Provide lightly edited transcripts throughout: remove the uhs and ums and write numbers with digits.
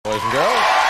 Boys and girls.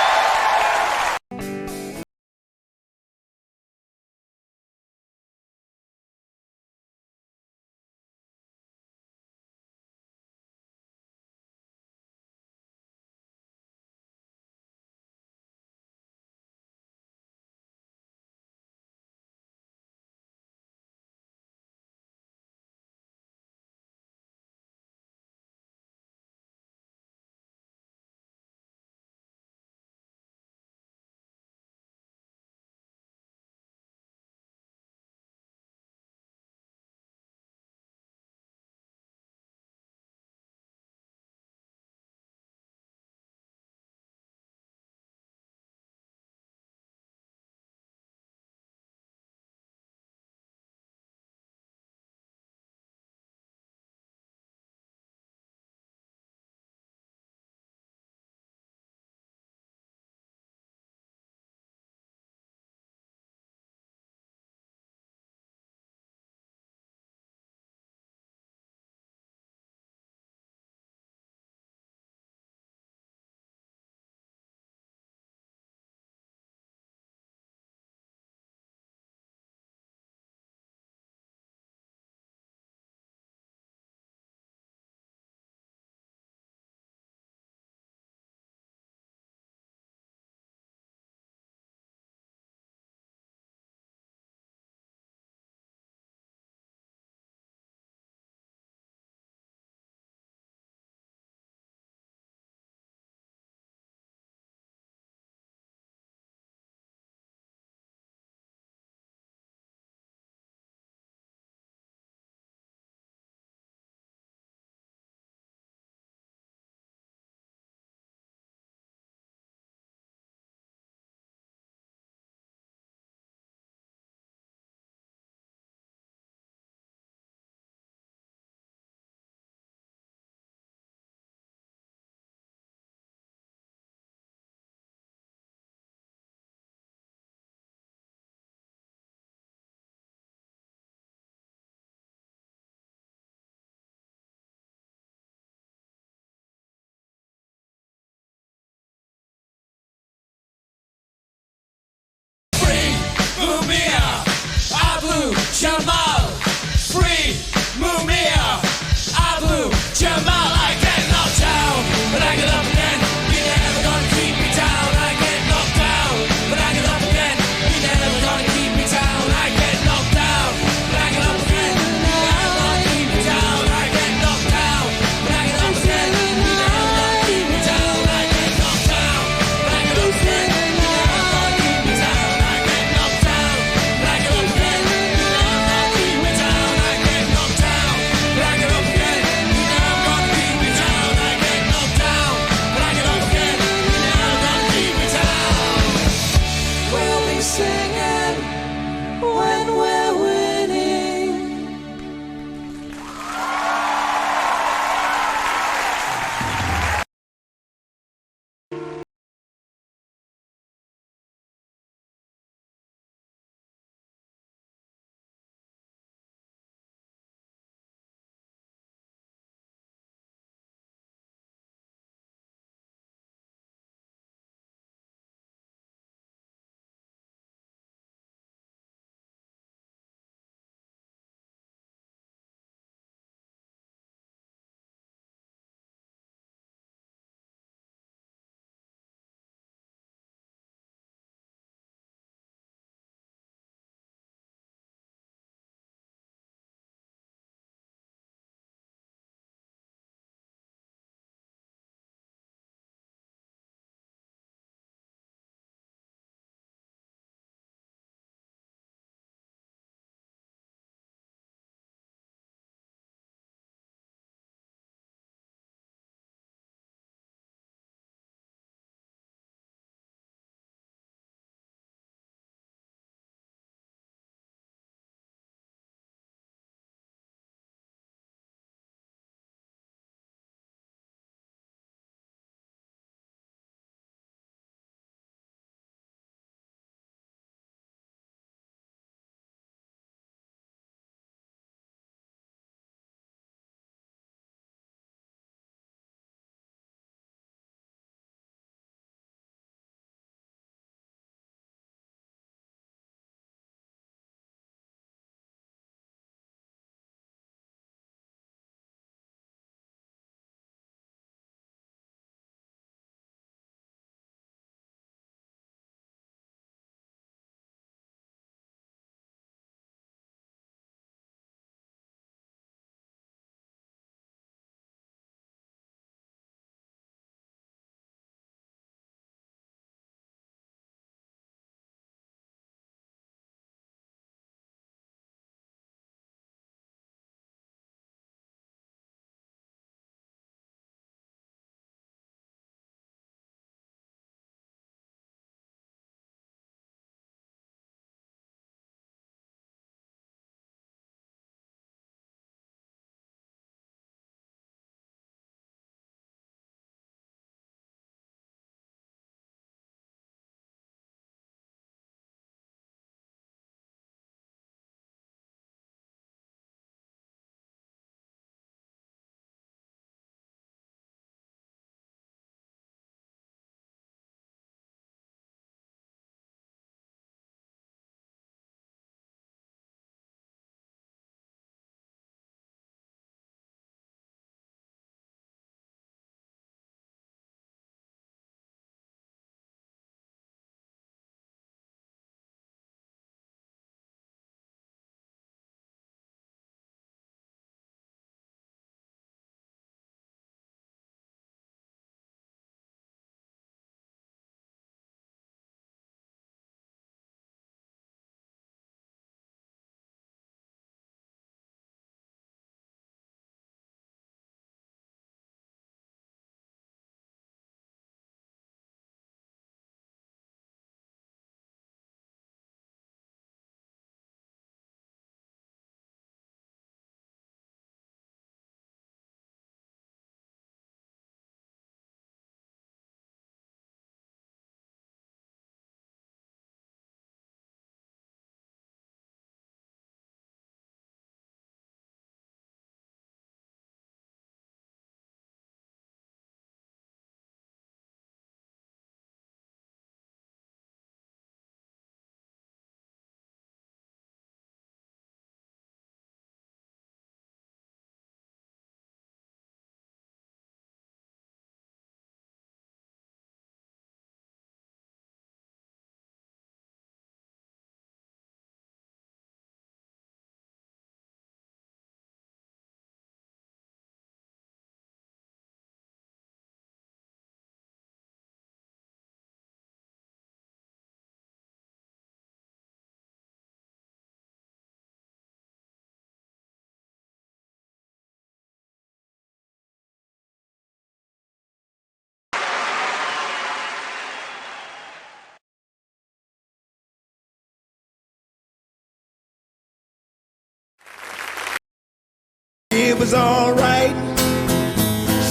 it was alright.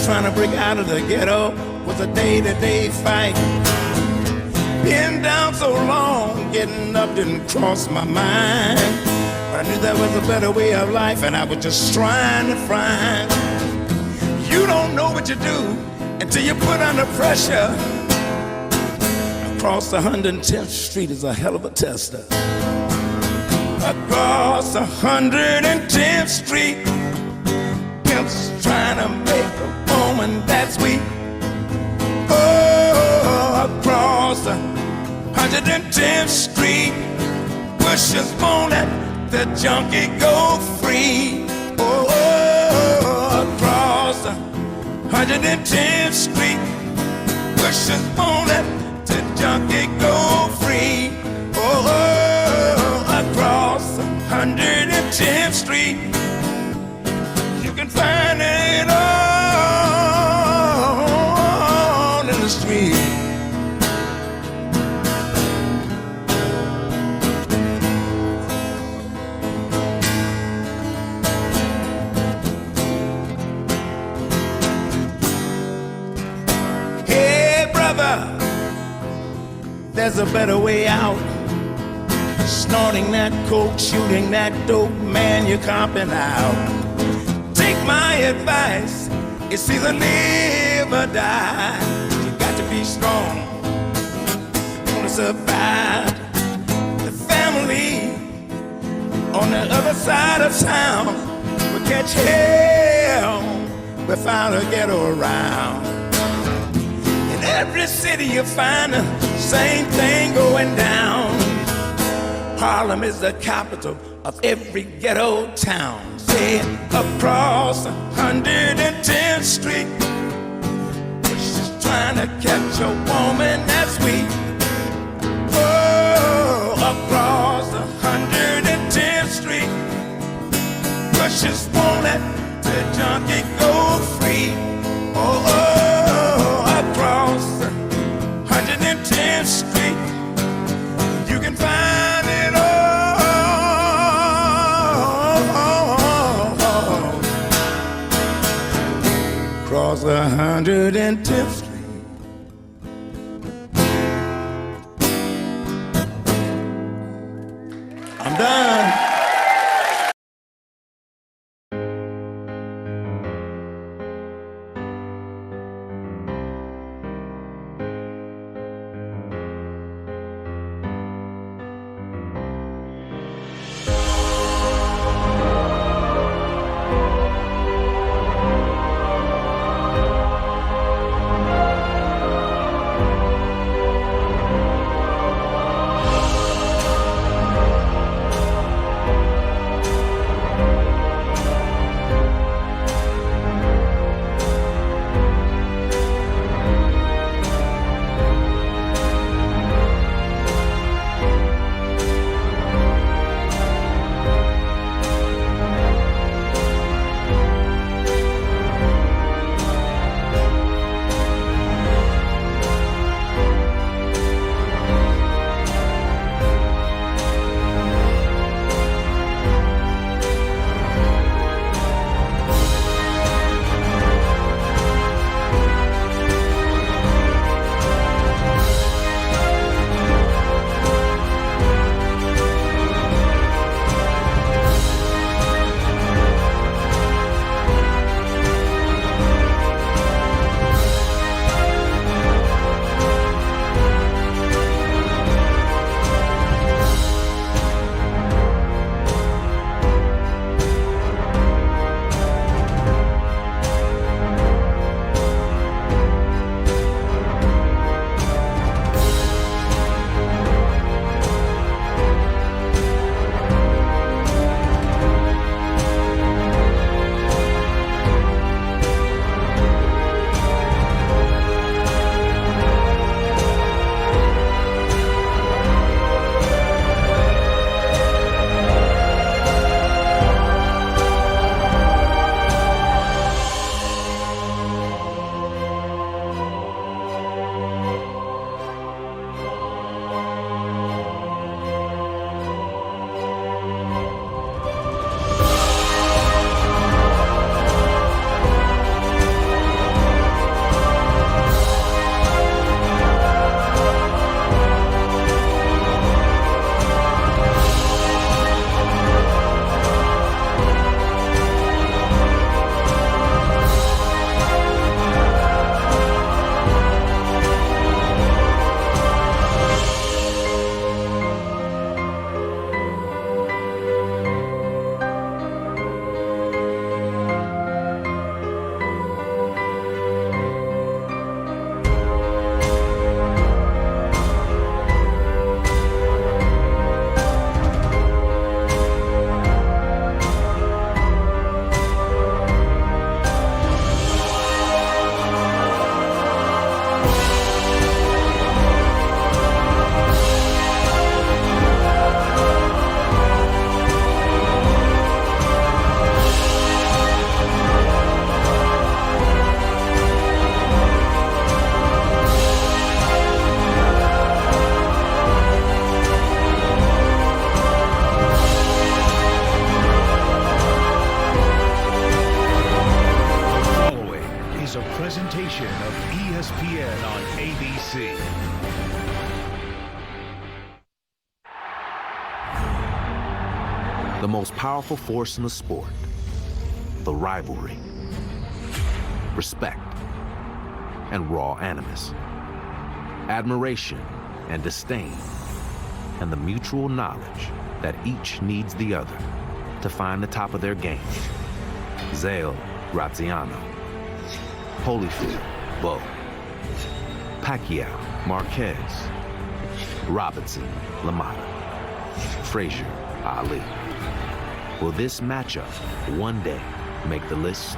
Trying to break out of the ghetto was a day-to-day fight. Being down so long, getting up didn't cross my mind. But I knew there was a better way of life, and I was just trying to find. You don't know what you do until you put under pressure. Across 110th Street is a hell of a tester. Across 110th Street, pimps trying to make a woman that's weak. Oh, across 110th Street, pushers won't let the junkie go free. Oh, across 110th Street, pushers won't let the junkie go free. Oh, across 110th Street, you can find it all in the street. Hey, brother, there's a better way out. Snorting that coke, shooting that dope, man, you're copping out. Take my advice, it's either live or die. You got to be strong, wanna survive. The family on the other side of town will catch hell without a ghetto around. In every city you find the same thing going down. Harlem is the capital of every ghetto town. Say across 110th Street, she's trying to catch a woman that's weak. Oh, across 110th Street, pushers won't let the junkie go free. Oh, across 110th Street, you can find it all. Across 110th Street. I'm done. TV. The most powerful force in the sport, the rivalry, respect, and raw animus, admiration and disdain, and the mutual knowledge that each needs the other to find the top of their game. Zale, Graziano, Holyfield, Bo, Pacquiao, Marquez, Robinson, LaMotta, Frazier, Ali. Will this matchup one day make the list?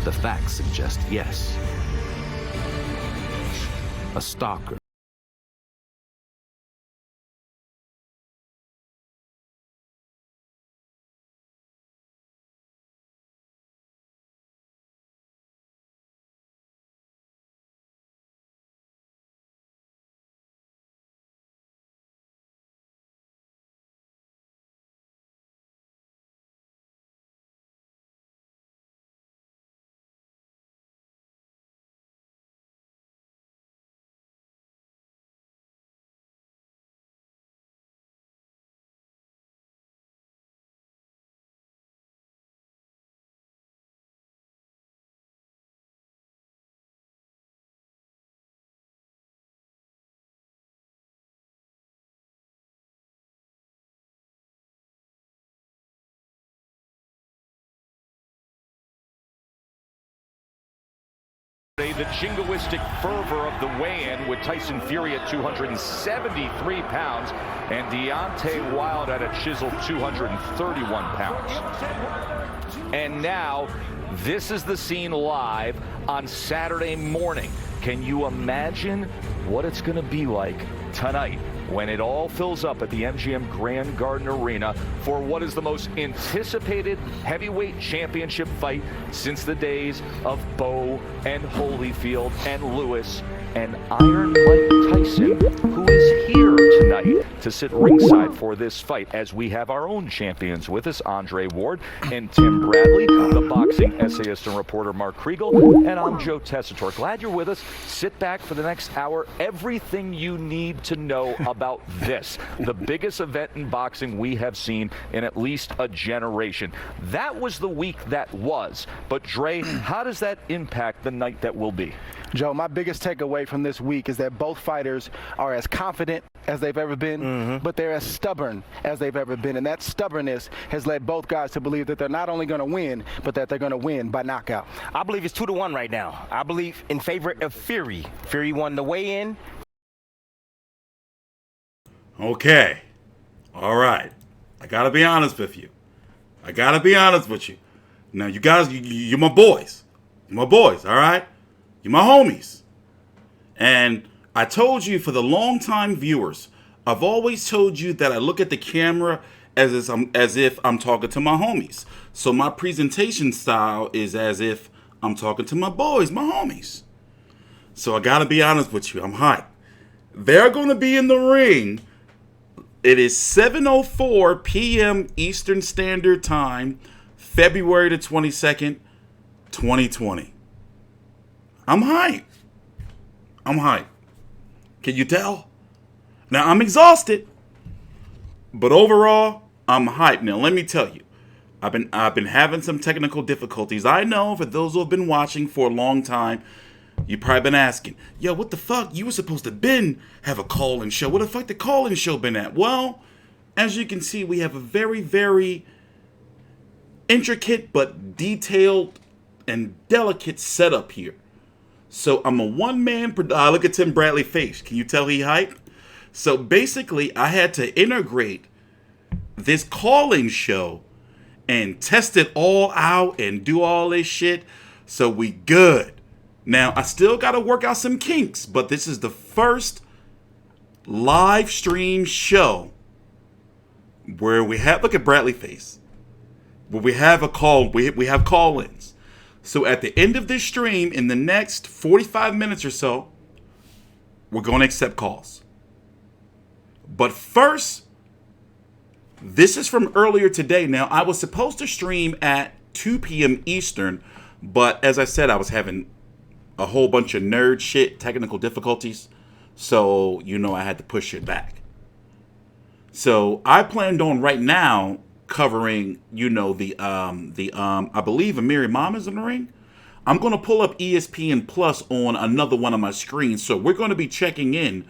The facts suggest yes. A stalker. The jingoistic fervor of the weigh-in with Tyson Fury at 273 pounds and Deontay Wilder at a chiseled 231 pounds. And now, this is the scene live on Saturday morning. Can you imagine what it's going to be like tonight when it all fills up at the MGM Grand Garden Arena for what is the most anticipated heavyweight championship fight since the days of Bo and Holyfield and Lewis and Iron Mike Tyson, who is here tonight to sit ringside for this fight, as we have our own champions with us, Andre Ward and Tim Bradley, the boxing essayist and reporter Mark Kriegel, and I'm Joe Tessitore. Glad you're with us. Sit back for the next hour. Everything you need to know about this, the biggest event in boxing we have seen in at least a generation. That was the week that was. But Dre, how does that impact the night that will be? Joe, my biggest takeaway from this week is that both fighters are as confident as they've ever been, but they're as stubborn as they've ever been. And that stubbornness has led both guys to believe that they're not only going to win, but that they're going to win by knockout. I believe it's 2-1 right now. I believe in favor of Fury. Fury won the weigh-in. Okay. All right. I got to be honest with you. Now, you guys, you're my boys. You're my boys, all right? You're my homies. And I told you, for the long-time viewers, I've always told you that I look at the camera as if I'm talking to my homies. So my presentation style is as if I'm talking to my boys, my homies. So I got to be honest with you. I'm hyped. They're going to be in the ring. It is 7:04 p.m. Eastern Standard Time, February the 22nd, 2020. I'm hyped. Can you tell? Now, I'm exhausted, but overall, I'm hyped. Now, let me tell you, I've been having some technical difficulties. I know, for those who have been watching for a long time, you've probably been asking, yo, what the fuck? You were supposed to have a call-in show. What the fuck the call-in show been at? Well, as you can see, we have a very, very intricate but detailed and delicate setup here. So I'm a one-man. Look at Tim Bradley's face. Can you tell he hyped? So basically, I had to integrate this call-in show and test it all out and do all this shit. So we good. Now, I still got to work out some kinks, but this is the first live stream show where we have, look at Bradley's face, where we have a call, we have call-ins. So at the end of this stream, in the next 45 minutes or so, we're going to accept calls. But first, this is from earlier today. Now, I was supposed to stream at 2 p.m. Eastern, but as I said, I was having a whole bunch of nerd shit, technical difficulties. So, you know, I had to push it back. So I planned on right now covering, you know, I believe Amiri Mama's in the ring. I'm going to pull up ESPN Plus on another one of my screens. So we're going to be checking in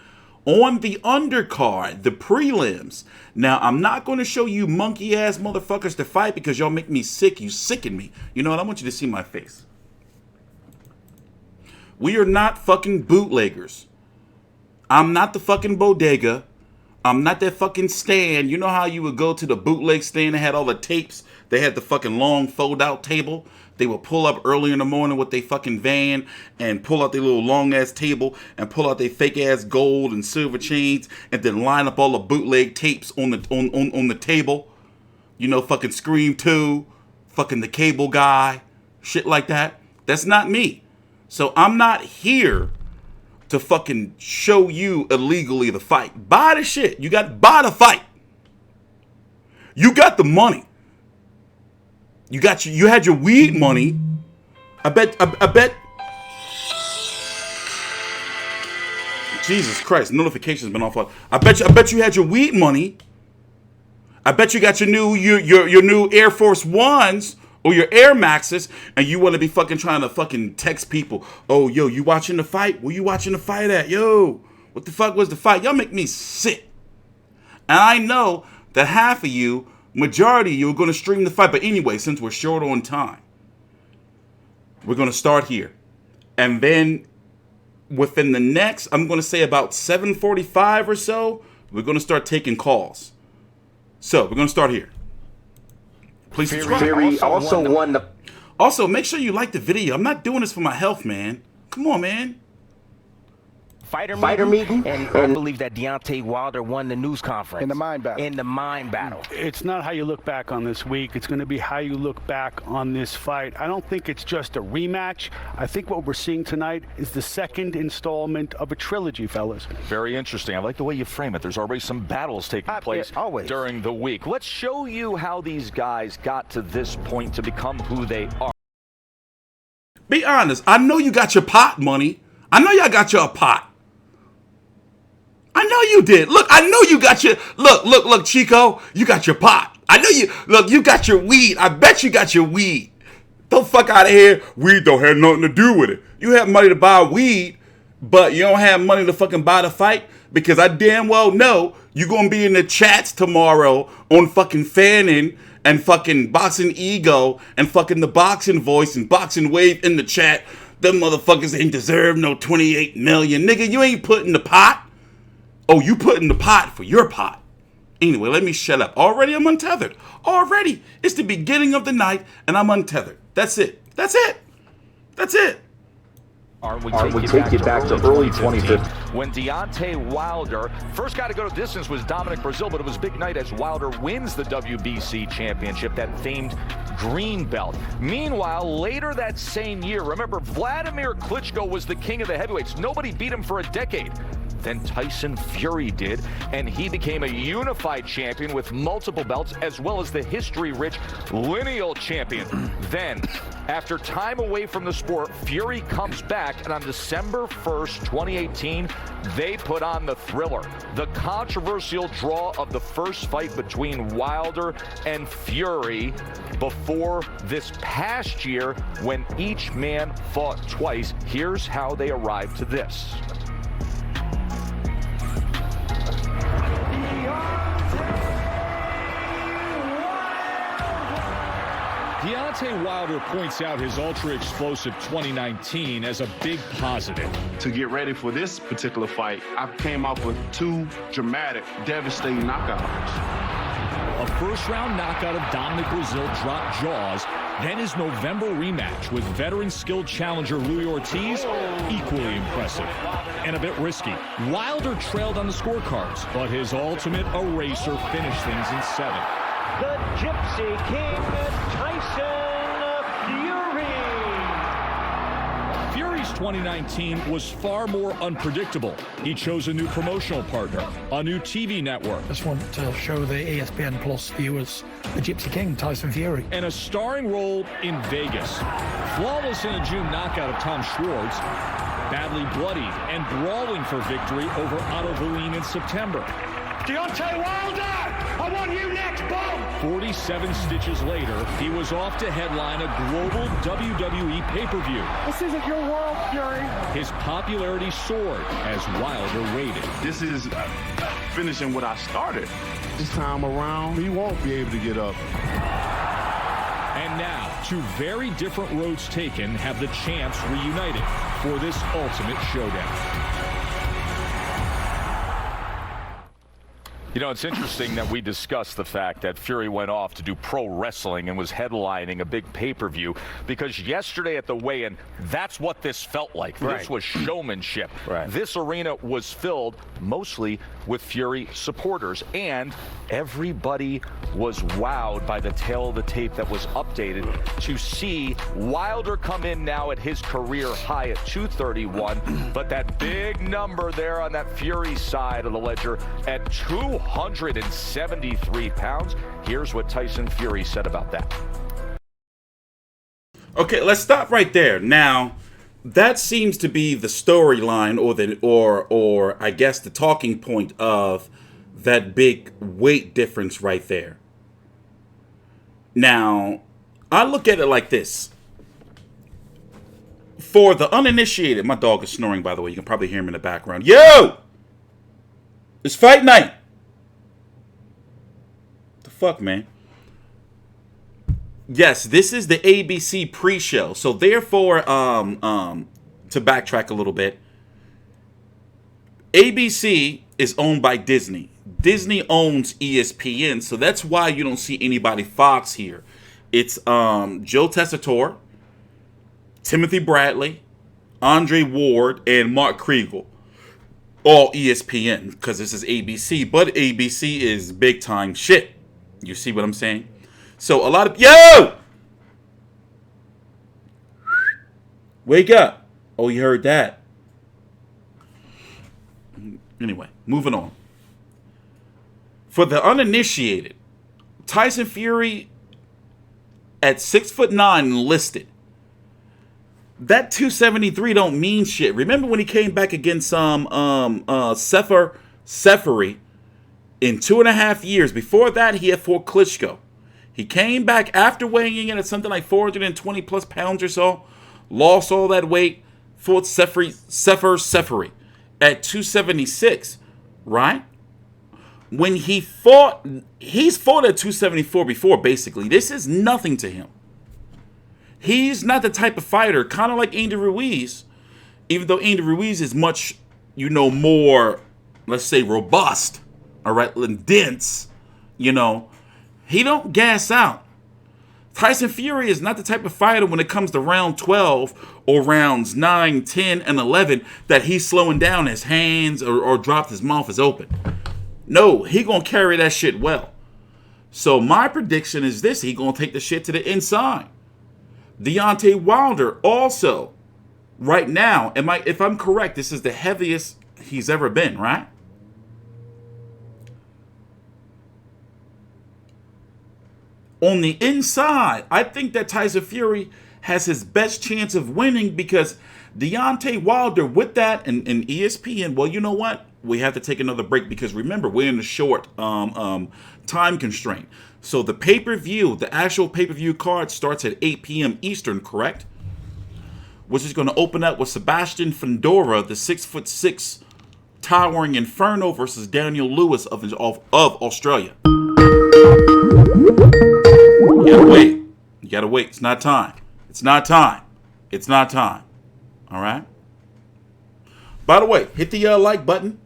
on the undercard, the prelims. Now, I'm not going to show you monkey-ass motherfuckers to fight because y'all make me sick. You sicken me. You know what? I want you to see my face. We are not fucking bootleggers. I'm not the fucking bodega. I'm not that fucking stand. You know how you would go to the bootleg stand that had all the tapes? They had the fucking long fold-out table. They would pull up early in the morning with their fucking van and pull out their little long-ass table and pull out their fake-ass gold and silver chains and then line up all the bootleg tapes on the table. You know, fucking Scream 2, fucking The Cable Guy, shit like that. That's not me. So I'm not here to fucking show you illegally the fight. Buy the shit. You got to buy the fight. You got the money. You had your weed money. I bet. Jesus Christ, notifications been off. I bet you had your weed money. I bet you got your new Air Force Ones or your Air Maxes, and you want to be fucking trying to fucking text people. Oh, yo, you watching the fight? Where you watching the fight at? Yo, what the fuck was the fight? Y'all make me sick. And I know that half of you, majority of you, are going to stream the fight. But anyway, since we're short on time, we're going to start here. And then within the next, I'm going to say about 7:45 or so, we're going to start taking calls. So we're going to start here. Please subscribe. Fury also won the... Also, make sure you like the video. I'm not doing this for my health, man. Come on, man. Fighter meeting, and I believe that Deontay Wilder won the news conference. In the mind battle. It's not how you look back on this week. It's going to be how you look back on this fight. I don't think it's just a rematch. I think what we're seeing tonight is the second installment of a trilogy, fellas. Very interesting. I like the way you frame it. There's already some battles taking place during the week. Let's show you how these guys got to this point to become who they are. Be honest. I know you got your pot money. I know y'all got your pot. I know you did. Look, I know you got your... Look, Chico. You got your pot. I know you... Look, you got your weed. I bet you got your weed. Don't fuck out of here. Weed don't have nothing to do with it. You have money to buy weed, but you don't have money to fucking buy the fight? Because I damn well know you're going to be in the chats tomorrow on fucking Fannin and fucking Boxing Ego and fucking the Boxing Voice and Boxing Wave in the chat. Them motherfuckers ain't deserve no 28 million. Nigga, you ain't putting the pot. Oh, you put in the pot for your pot. Anyway, let me shut up. Already I'm untethered. Already. It's the beginning of the night, and I'm untethered. That's it. That's it. That's it. We take you back to early 2015 when Deontay Wilder first got to go to distance was Dominic Brazil, but it was a big night as Wilder wins the WBC championship, that famed green belt. Meanwhile, later that same year, remember, Vladimir Klitschko was the king of the heavyweights. Nobody beat him for a decade. Then Tyson Fury did, and he became a unified champion with multiple belts, as well as the history-rich lineal champion. Then, after time away from the sport, Fury comes back, and on December 1st, 2018, they put on the thriller, the controversial draw of the first fight between Wilder and Fury before this past year when each man fought twice. Here's how they arrived to this. Deontay Wilder points out his ultra-explosive 2019 as a big positive. To get ready for this particular fight, I came up with two dramatic, devastating knockouts. A first-round knockout of Dominic Brazil dropped jaws, then his November rematch with veteran skilled challenger Louis Ortiz, equally impressive. And a bit risky. Wilder trailed on the scorecards, but his ultimate eraser finished things in 7. The Gypsy King, Tyson Fury. Fury's 2019 was far more unpredictable. He chose a new promotional partner, a new TV network. Just want to show the ESPN Plus viewers the Gypsy King, Tyson Fury. And a starring role in Vegas. Flawless in a June knockout of Tom Schwartz, badly bloodied and brawling for victory over Otto Wallin in September. Deontay Wilder! I want you next, Bob! 47 stitches later, he was off to headline a global WWE pay-per-view. This isn't your world, Fury. His popularity soared as Wilder waited. This is finishing what I started. This time around, he won't be able to get up. And now, two very different roads taken have the champs reunited for this ultimate showdown. You know, it's interesting that we discussed the fact that Fury went off to do pro wrestling and was headlining a big pay-per-view, because yesterday at the weigh-in, that's what this felt like. Right. This was showmanship. Right. This arena was filled mostly with Fury supporters, and everybody was wowed by the tail of the tape that was updated to see Wilder come in now at his career high at 231, but that big number there on that Fury side of the ledger at 273 pounds. Here's what Tyson Fury said about that. Okay, let's stop right there. Now, that seems to be the storyline, or I guess the talking point of that big weight difference right there. Now, I look at it like this. For the uninitiated, my dog is snoring, by the way. You can probably hear him in the background. Yo! It's fight night. The fuck, man? Yes, this is the ABC pre-show. So therefore, to backtrack a little bit, ABC is owned by Disney. Disney owns ESPN, so that's why you don't see anybody Fox here. It's Joe Tessitore, Timothy Bradley, Andre Ward, and Mark Kriegel. All ESPN, because this is ABC. But ABC is big time shit. You see what I'm saying? So a lot of... Yo! Wake up. Oh, you heard that. Anyway, moving on. For the uninitiated, Tyson Fury at 6'9" listed. That 273 don't mean shit. Remember when he came back against Sefery in 2.5 years? Before that, he had fought Klitschko. He came back after weighing in at something like 420 plus pounds or so, lost all that weight, fought Sefery at 276, right? When he's fought at 274 before, basically. This is nothing to him. He's not the type of fighter, kind of like Andy Ruiz, even though Andy Ruiz is much, more, let's say, robust, all right, and dense, he don't gas out. Tyson Fury is not the type of fighter when it comes to round 12 or rounds 9, 10, and 11 that he's slowing down his hands or dropped his mouth is open. No, he gonna carry that shit well. So my prediction is this: he gonna take the shit to the inside. Deontay Wilder also, right now, if I'm correct, this is the heaviest he's ever been, right? On the inside, I think that Tyson Fury has his best chance of winning because Deontay Wilder, with that and ESPN, well, you know what? We have to take another break because remember, we're in a short time constraint. So the pay-per-view, the actual pay-per-view card starts at 8 p.m. Eastern, correct? Which is going to open up with Sebastian Fundora, the 6'6" towering Inferno versus Daniel Lewis of Australia. You gotta wait. You gotta wait. It's not time. It's not time. It's not time. All right? By the way, hit the like button.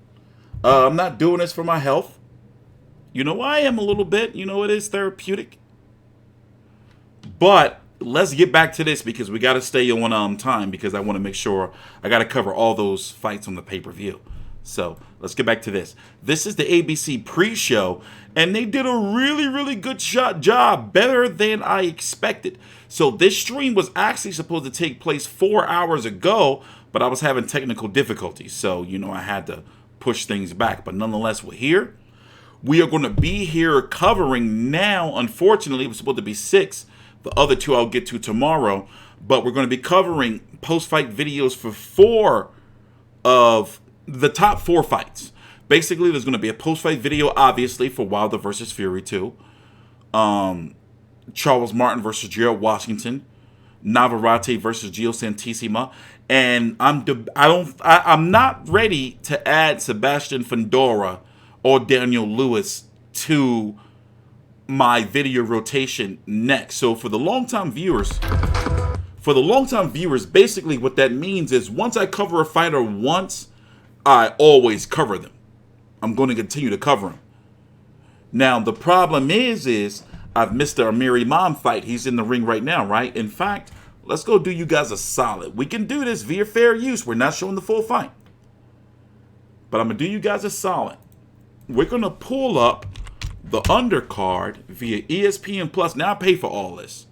I'm not doing this for my health. I am a little bit. It is therapeutic. But let's get back to this because we got to stay on time because I want to make sure I got to cover all those fights on the pay-per-view. So let's get back to this. This is the ABC pre-show, and they did a really, really good job, better than I expected. So this stream was actually supposed to take place 4 hours ago, but I was having technical difficulties, so, you know, I had to push things back. But nonetheless, we're here. We are going to be here covering now. Unfortunately, it was supposed to be 6. The other 2 I'll get to tomorrow. But we're going to be covering post-fight videos for 4 of the top 4 fights. Basically, there's going to be a post-fight video, obviously, for Wilder versus Fury 2. Charles Martin versus Gerald Washington. Navarrete versus Gio Santisima. And I'm not ready to add Sebastian Fundora or Daniel Lewis to my video rotation next. So for the long-time viewers, basically what that means is once I cover a fighter once, I always cover them. I'm going to continue to cover them. Now, the problem is I've missed the Amir Imam fight. He's in the ring right now, right? In fact, let's go do you guys a solid. We can do this via fair use. We're not showing the full fight. But I'm going to do you guys a solid. We're going to pull up the undercard via ESPN Plus. Now I pay for all this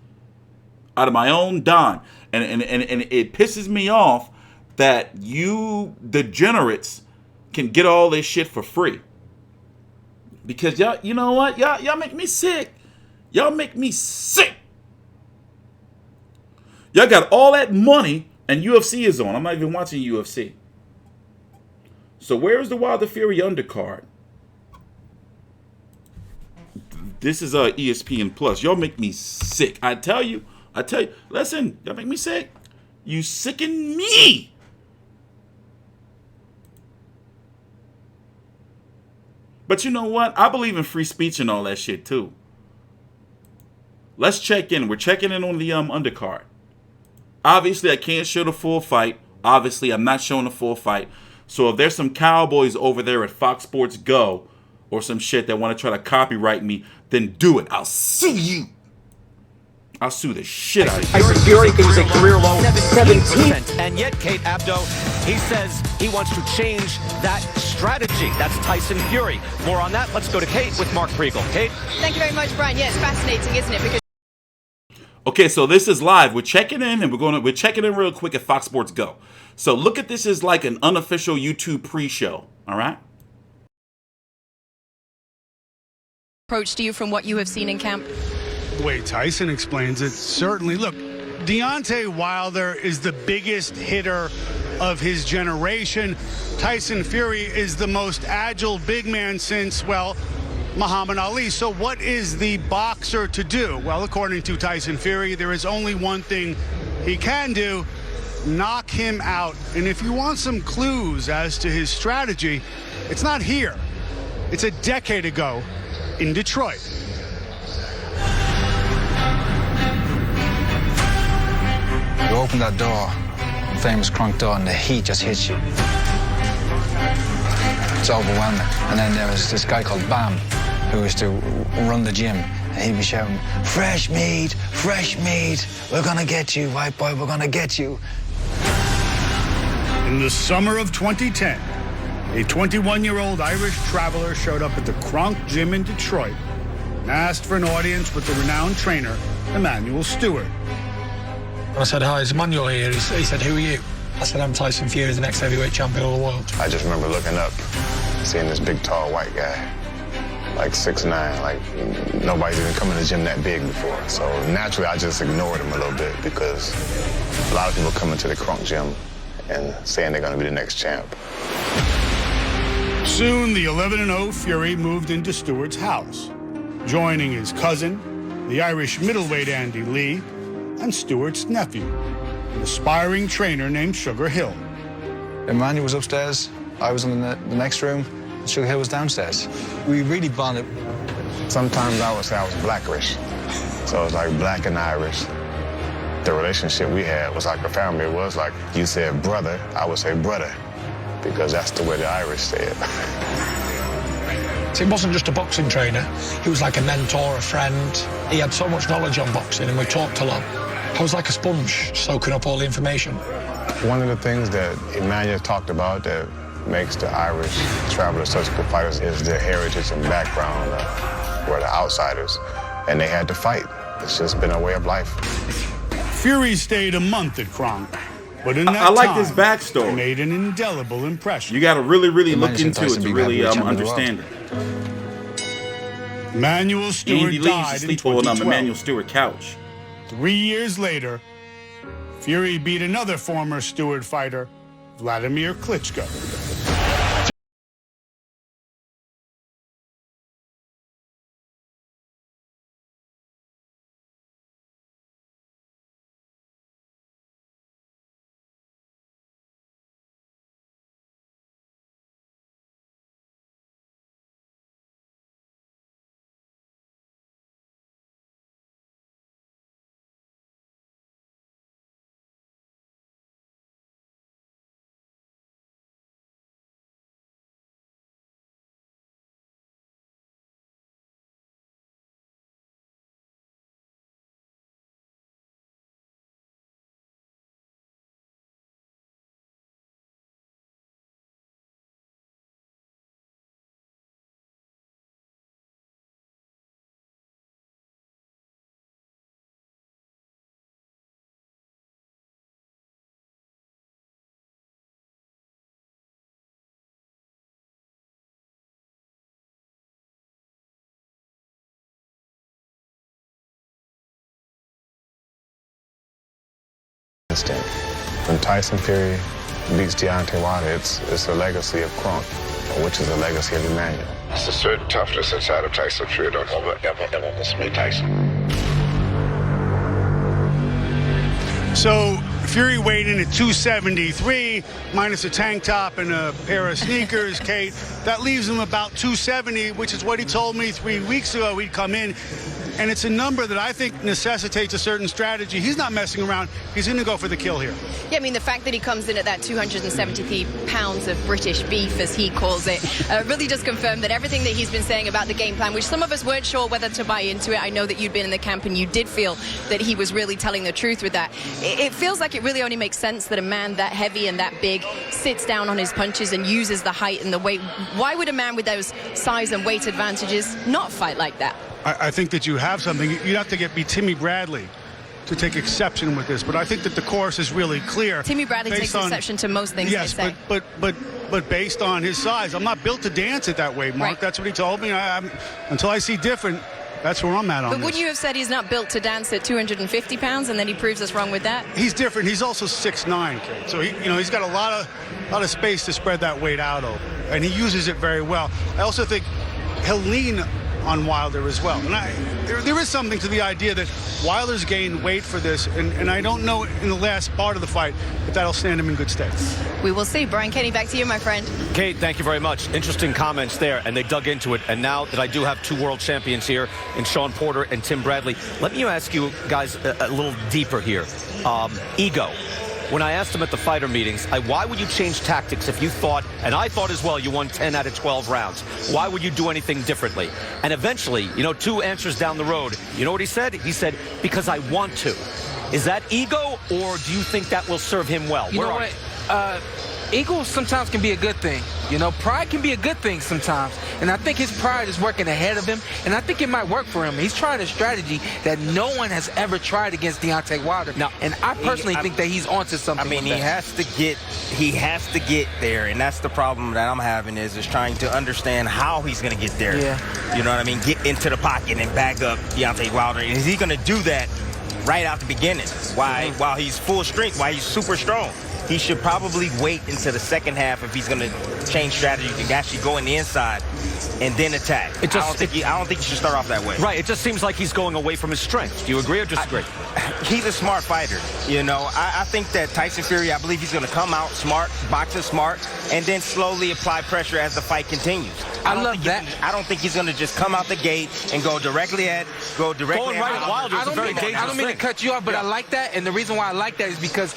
out of my own dime. And it pisses me off that you degenerates can get all this shit for free. Because y'all, you know what? Y'all make me sick. Y'all make me sick. Y'all got all that money and UFC is on. I'm not even watching UFC. So where's the Wilder Fury undercard? This is ESPN Plus. Y'all make me sick. I tell you, listen, y'all make me sick. You sicken me. But you know what? I believe in free speech and all that shit too. Let's check in. We're checking in on the undercard. Obviously, I can't show the full fight. Obviously, I'm not showing the full fight. So if there's some cowboys over there at Fox Sports Go or some shit that want to try to copyright me, then do it. I'll sue you. I'll sue the shit out of you. Tyson Fury is a career low 17%. And yet, Kate Abdo, he says he wants to change that strategy. That's Tyson Fury. More on that. Let's go to Kate with Mark Pregel. Kate? Thank you very much, Brian. Yeah, it's fascinating, isn't it? Because okay, so this is live. We're checking in, and we're checking in real quick at Fox Sports Go. So look at this as like an unofficial YouTube pre-show. All right. approach to you from what you have seen in camp? The way Tyson explains it, certainly. Look, Deontay Wilder is the biggest hitter of his generation. Tyson Fury is the most agile big man since, well, Muhammad Ali. So what is the boxer to do? Well, according to Tyson Fury, there is only one thing he can do: knock him out. And if you want some clues as to his strategy, it's not here. It's a decade ago in Detroit. You open that door, the famous crunk door, and the heat just hits you. It's overwhelming. And then there was this guy called Bam, who used to run the gym, and he'd be shouting, fresh meat, we're gonna get you, white boy, we're gonna get you. In the summer of 2010, a 21-year-old Irish traveler showed up at the Kronk Gym in Detroit and asked for an audience with the renowned trainer, Emanuel Stewart. I said, hi, it's Emanuel here. He said, who are you? I said, I'm Tyson Fury, the next heavyweight champion of the world. I just remember looking up, seeing this big, tall, white guy, like 6'9", like nobody's even come in the gym that big before. So naturally, I just ignored him a little bit because a lot of people come into the Kronk Gym and saying they're going to be the next champ. Soon, the 11-0 Fury moved into Stewart's house, joining his cousin, the Irish middleweight Andy Lee, and Stewart's nephew, an aspiring trainer named Sugar Hill. Emanuel was upstairs, I was in the next room, and Sugar Hill was downstairs. We really bonded. Sometimes I would say I was blackerish, so it was like black and Irish. The relationship we had was like a family. It was like you said brother, I would say brother, because that's the way the Irish say it. So he wasn't just a boxing trainer, he was like a mentor, a friend. He had so much knowledge on boxing and we talked a lot. I was like a sponge, soaking up all the information. One of the things that Emanuel talked about that makes the Irish travelers such good fighters is their heritage and background, were the outsiders, and they had to fight. It's just been a way of life. Fury stayed a month at Kronk But in that I like time, this backstory. Made an indelible impression. You got to really look into it to really understand it. Emanuel Stewart died in sleep on 2012. Emanuel Stewart couch. 3 years later, Fury beat another former Stewart fighter, Vladimir Klitschko. Instant. When Tyson Fury beats Deontay Wilder, it's a legacy of Crunk, which is a legacy of Emanuel. It's a certain toughness inside of Tyson Fury. Don't ever underestimate Tyson. So Fury weighed in at 273, minus a tank top and a pair of sneakers, Kate. That leaves him about 270, which is what he told me 3 weeks ago he'd come in. And it's a number that I think necessitates a certain strategy. He's not messing around. He's going to go for the kill here. Yeah, I mean, the fact that he comes in at that 273 pounds of British beef, as he calls it, really does confirm that everything that he's been saying about the game plan, which some of us weren't sure whether to buy into it. I know that you'd been in the camp and you did feel that he was really telling the truth with that. It feels like it really only makes sense that a man that heavy and that big sits down on his punches and uses the height and the weight. Why would a man with those size and weight advantages not fight like that? I think that you have something. You'd have to be Timmy Bradley to take exception with this, but I think that the course is really clear. Timmy Bradley takes exception to most things. Yes, they say. but based on his size, I'm not built to dance it that way, Mark. Right. That's what he told me. Until I see different, that's where I'm at on But this. wouldn't you have said he's not built to dance at 250 pounds, and then he proves us wrong with that? He's different. He's also 6'9", Kate. So he's got a lot of space to spread that weight out over, and he uses it very well. I also think he'll lean on Wilder as well. And there is something to the idea that Wilder's gained weight for this, and I don't know in the last part of the fight if that'll stand him in good stead. We will see. Brian Kenny, back to you, my friend. Kate, thank you very much. Interesting comments there, and they dug into it. And now that I do have two world champions here in Sean Porter and Tim Bradley, let me ask you guys a little deeper here. Ego. When I asked him at the fighter meetings, why would you change tactics if you thought, and I thought as well, you won 10 out of 12 rounds. Why would you do anything differently? And eventually, 2 answers down the road, you know what he said? He said, because I want to. Is that ego, or do you think that will serve him well? You know what? Ego sometimes can be a good thing. Pride can be a good thing sometimes. And I think his pride is working ahead of him, and I think it might work for him. He's trying a strategy that no one has ever tried against Deontay Wilder. Now, and I personally think that he's onto something. I mean, he has to get there, and that's the problem that I'm having is trying to understand how he's going to get there. Yeah. You know what I mean? Get into the pocket and back up Deontay Wilder. And is he going to do that right out the beginning? While he's full strength, while he's super strong? He should probably wait until the second half if he's going to change strategy to actually go in the inside and then attack. I don't think he should start off that way. Right. It just seems like he's going away from his strengths. Do you agree or disagree? He's a smart fighter. I think that Tyson Fury, I believe he's going to come out smart, boxing smart, and then slowly apply pressure as the fight continues. I love that. I don't think he's going to just come out the gate and go directly at Wilder is a very dangerous thing. I don't mean to cut you off, but I like that, and the reason why I like that is because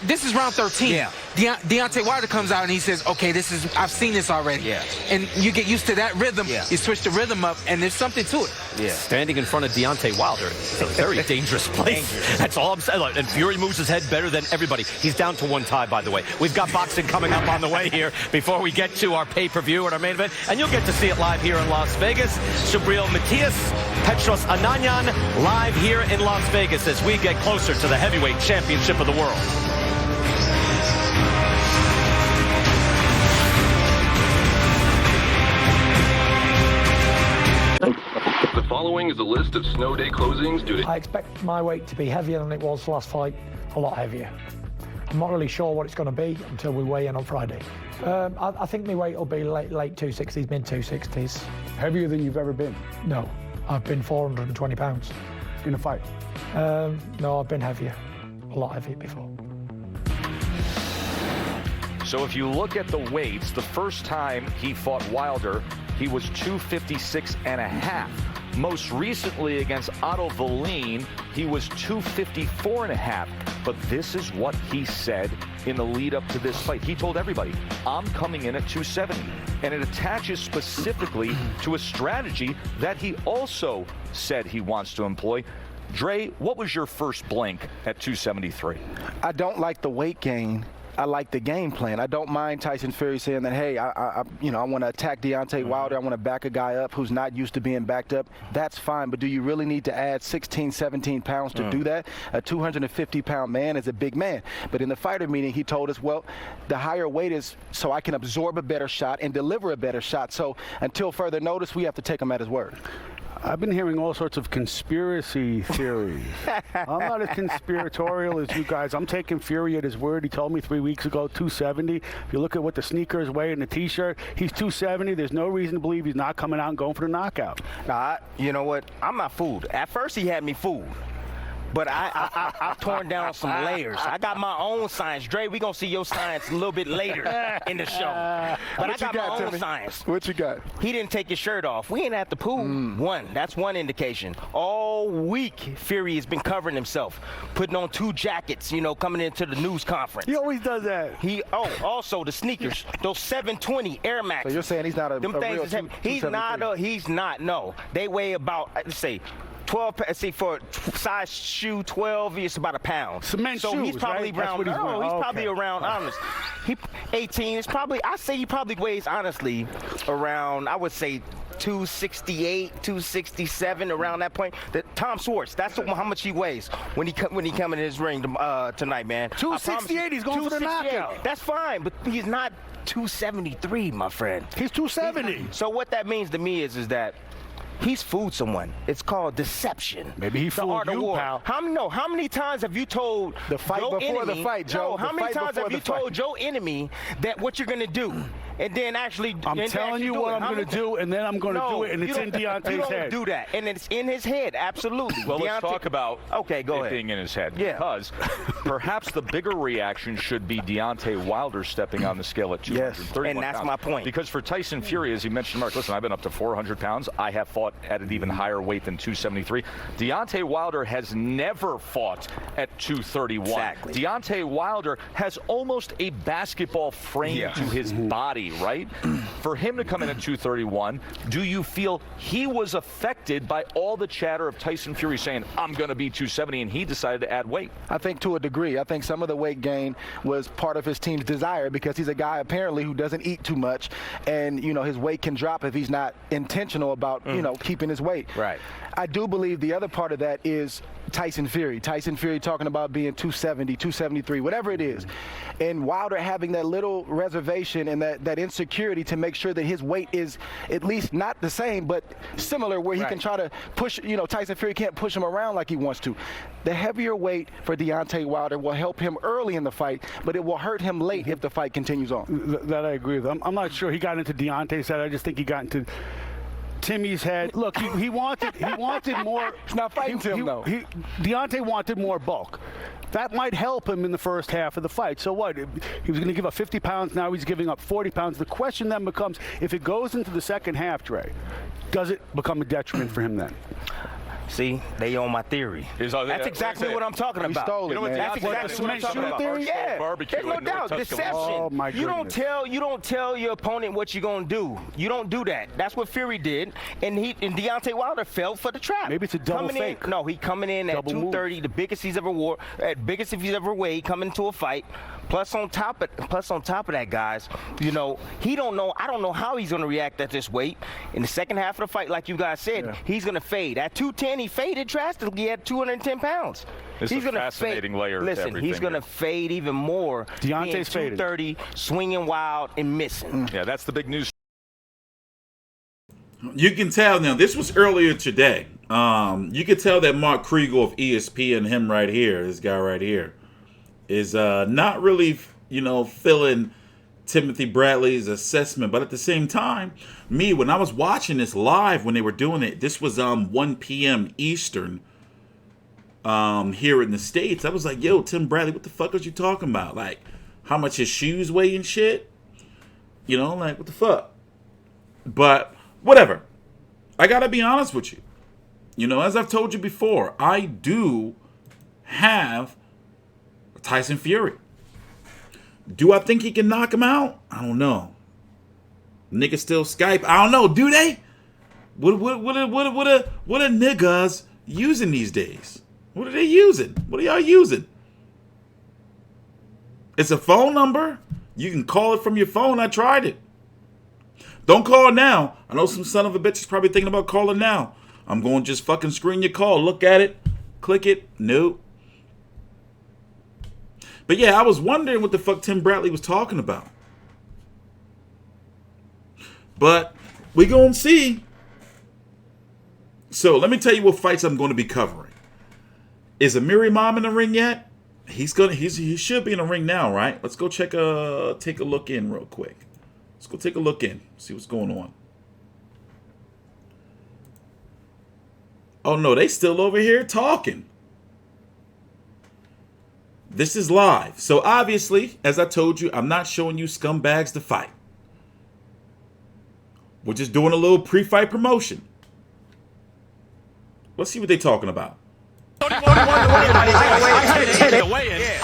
this is round 13. Yeah. Deontay Wilder comes out and he says, okay, I've seen this already. Yeah. And you get used to that rhythm. Yeah. You switch the rhythm up, and there's something to it. Yeah. Standing in front of Deontay Wilder is a very dangerous place. That's all I'm saying. Look, and Fury moves his head better than everybody. He's down to 1 tie, by the way. We've got boxing coming up on the way here before we get to our pay-per-view and our main event. And you'll get to see it live here in Las Vegas. Subriel Matias, Petros Ananyan, live here in Las Vegas as we get closer to the heavyweight championship of the world. The following is a list of snow day closings due to... I expect my weight to be heavier than it was last fight, a lot heavier. I'm not really sure what it's going to be until we weigh in on Friday. I think my weight will be late 260s, mid 260s. Heavier than you've ever been? No, I've been 420 pounds. In a fight? No, I've been heavier, a lot heavier before. So if you look at the weights, the first time he fought Wilder, he was 256.5. Most recently against Otto Wallin, he was 254.5. But this is what he said in the lead up to this fight. He told everybody, I'm coming in at 270. And it attaches specifically to a strategy that he also said he wants to employ. Dre, what was your first blink at 273? I don't like the weight gain. I like the game plan. I don't mind Tyson Fury saying that, hey, I want to attack Deontay Wilder. I want to back a guy up who's not used to being backed up. That's fine, but do you really need to add 16, 17 pounds to do that? A 250-pound man is a big man. But in the fighter meeting, he told us, well, the higher weight is so I can absorb a better shot and deliver a better shot. So until further notice, we have to take him at his word. I've been hearing all sorts of conspiracy theories. I'm not as conspiratorial as you guys. I'm taking Fury at his word. He told me 3 weeks ago, 270. If you look at what the sneakers weigh and the T-shirt, he's 270. There's no reason to believe he's not coming out and going for the knockout. Nah, you know what? I'm not fooled. At first, he had me fooled. But I've torn down some layers. I got my own science. Dre, we going to see your science a little bit later in the show. But I got my own science. What you got? He didn't take his shirt off. We ain't at the pool. One. That's one indication. All week, Fury has been covering himself, putting on 2 jackets, coming into the news conference. He always does that. Also the sneakers, those 720 Air Max. So you're saying he's not a real He's not, no. They weigh about, let's say, 12. See, for size shoe 12, it's about a pound. Cement so shoes, he's probably right? around. He's probably around. Honest, 18. It's probably. I say he probably weighs honestly around. I would say 268, 267, around that point. Tom Schwartz, that's how much he weighs when he come in his ring tonight, man. 268. He's going for the knockout. That's fine, but he's not 273, my friend. He's 270. So what that means to me is that he's fooled someone. It's called deception. Maybe he fooled you, pal. How many times have you told the fight your before enemy, the fight, Joe? No, how many times have you told your enemy that what you're gonna do, and then actually? I'm telling you what I'm gonna do, and then I'm gonna do it, and it's in Deontay's head. You don't do that, and it's in his head. Absolutely. Well, let's talk about it being in his head. Yeah. Because perhaps the bigger reaction should be Deontay Wilder stepping on the scale at 231 and that's pounds. my point. Because for Tyson Fury, as you mentioned, Mark, listen, I've been up to 400 pounds. I have fought at an even higher weight than 273. Deontay Wilder has never fought at 231. Exactly. Deontay Wilder has almost a basketball frame to his body, right? For him to come in at 231, do you feel he was affected by all the chatter of Tyson Fury saying, I'm going to be 270, and he decided to add weight? I think to a degree. I think some of the weight gain was part of his team's desire because he's a guy apparently who doesn't eat too much, and his weight can drop if he's not intentional about keeping his weight. Right. I do believe the other part of that is Tyson Fury. Tyson Fury talking about being 270, 273, whatever it is. And Wilder having that little reservation and that insecurity to make sure that his weight is at least not the same, but similar, where he can try to push, Tyson Fury can't push him around like he wants to. The heavier weight for Deontay Wilder will help him early in the fight, but it will hurt him late if the fight continues on. That I agree with. I'm not sure he got into Deontay's head. I just think he got into Timmy's head. Look, he wanted more. It's not fighting Tim, though. Deontay wanted more bulk. That might help him in the first half of the fight. So what? He was going to give up 50 pounds. Now he's giving up 40 pounds. The question then becomes, if it goes into the second half, Dre, does it become a detriment for him then? See, they on my theory. That's exactly what I'm talking about. stole it, man. That's exactly what I'm talking about. Yeah, there's no doubt. Deception. Oh, my You don't tell your opponent what you're gonna do. You don't do that. That's what Fury did, and Deontay Wilder fell for the trap. Maybe it's a double fake. No, he coming in at 230, the biggest he's ever wore, biggest if he's ever weighed, coming to a fight. Plus on top of that, guys, you know, he don't know. I don't know how he's gonna react at this weight. In the second half of the fight, like you guys said, he's gonna fade. At 210, he faded drastically at 210 pounds. He's going to fascinating layer. Listen, he's going to fade even more. Deontay's faded. 230, swinging wild and missing. Yeah, that's the big news. You can tell now. This was earlier today. You can tell that Mark Kriegel of ESPN, him right here, this guy right here, is not really, you know, feeling Timothy Bradley's assessment. But at the same time, when I was watching this live when they were doing it, this was 1 p.m. Eastern. Here in the States, I was like, yo, Tim Bradley, what the fuck are you talking about? Like, how much his shoes weigh and shit? You know, like, what the fuck? But, whatever. I gotta be honest with you. You know, as I've told you before, I do have Tyson Fury. Do I think he can knock him out? I don't know. Niggas still Skype. I don't know. Do they? What are niggas using these days? What are they using? What are y'all using? It's a phone number. You can call it from your phone. I tried it. Don't call now. I know some son of a bitch is probably thinking about calling now. I'm going to just fucking screen your call. Look at it. Click it. Nope. But yeah, I was wondering what the fuck Tim Bradley was talking about. But we gonna see. So let me tell you what fights I'm going to be covering. Is Amir Imam in the ring yet? He should be in the ring now, right? Let's go take a look in real quick. Let's go take a look in. See what's going on. Oh no, they still over here talking. This is live. So obviously, as I told you, I'm not showing you scumbags to fight. We're just doing a little pre-fight promotion. Let's see what they're talking about. I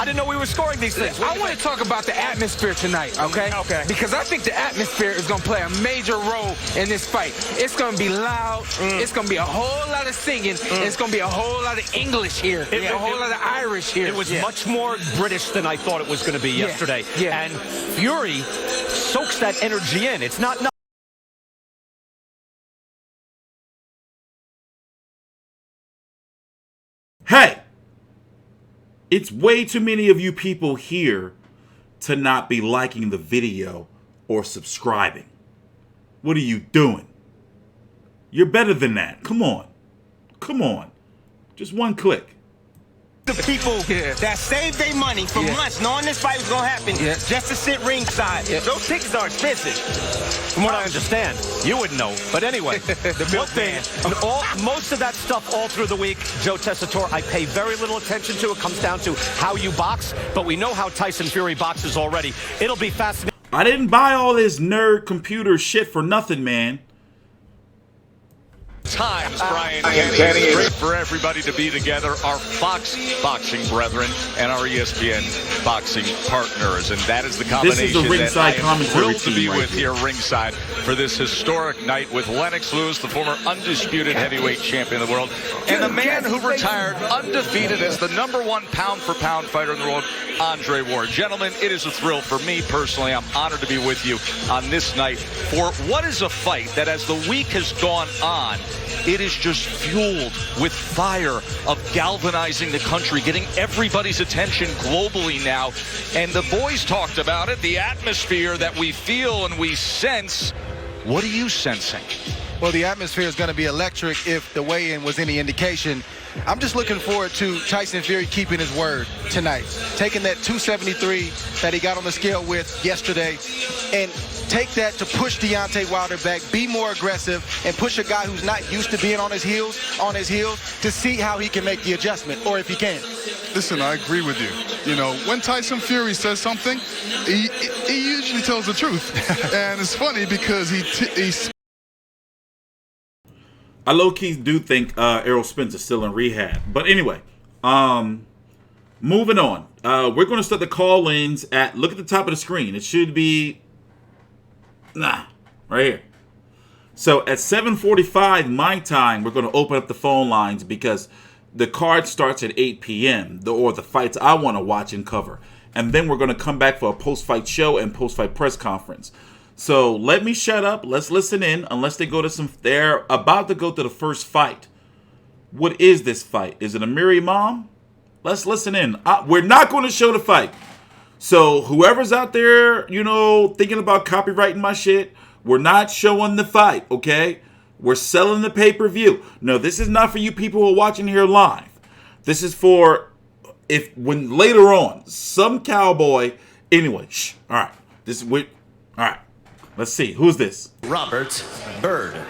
didn't know we were scoring these things. I want to talk about the atmosphere tonight, okay? Okay. Because I think the atmosphere is going to play a major role in this fight. It's going to be loud. It's going to be a whole lot of singing. It's going to be a whole lot of English here. A whole lot of Irish here. It was much more British than I thought it was going to be yesterday. And Fury soaks that energy in. It's not. Hey, it's way too many of you people here to not be liking the video or subscribing. What are you doing? You're better than that. Come on. Come on. Just one click. The people that saved their money for months knowing this fight was going to happen just to sit ringside. Those tickets are expensive. From what I understand, you wouldn't know. But anyway, most of that stuff all through the week, Joe Tessitore, I pay very little attention to. It comes down to how you box, but we know how Tyson Fury boxes already. It'll be fascinating. I didn't buy all this nerd computer shit for nothing, man. Times, Brian. It's great for everybody to be together, our Fox boxing brethren and our ESPN boxing partners, and that is the combination this is a ringside that I am commentary thrilled to be with here ringside for this historic night with Lennox Lewis, the former undisputed heavyweight champion of the world, and the man who retired undefeated as the #1 pound-for-pound fighter in the world, Andre Ward. Gentlemen, it is a thrill for me personally. I'm honored to be with you on this night for what is a fight that, as the week has gone on, it is just fueled with fire of galvanizing the country, getting everybody's attention globally now. And the boys talked about it, the atmosphere that we feel and we sense. What are you sensing? Well, the atmosphere is going to be electric if the weigh-in was any indication. I'm just looking forward to Tyson Fury keeping his word tonight, taking that 273 that he got on the scale with yesterday and take that to push Deontay Wilder back, be more aggressive, and push a guy who's not used to being on his heels to see how he can make the adjustment, or if he can. Listen, I agree with you. You know, when Tyson Fury says something, he usually tells the truth. And it's funny because he I low-key do think Errol Spence is still in rehab. But anyway, moving on. We're going to start the call-ins at, look at the top of the screen. It should be, right here. So at 7:45 my time, we're going to open up the phone lines because the card starts at 8 p.m., or the fights I want to watch and cover. And then we're going to come back for a post-fight show and post-fight press conference. So let me shut up. Let's listen in, unless they go to some, they're about to go to the first fight. What is this fight? Is it a Amir Imam? Let's listen in. We're not going to show the fight. So whoever's out there, you know, thinking about copyrighting my shit, we're not showing the fight, okay? We're selling the pay-per-view. No, this is not for you people who are watching here live. This is for when later on, some cowboy. Anyway, all right. All right. Let's see. Who's this? Robert Byrd.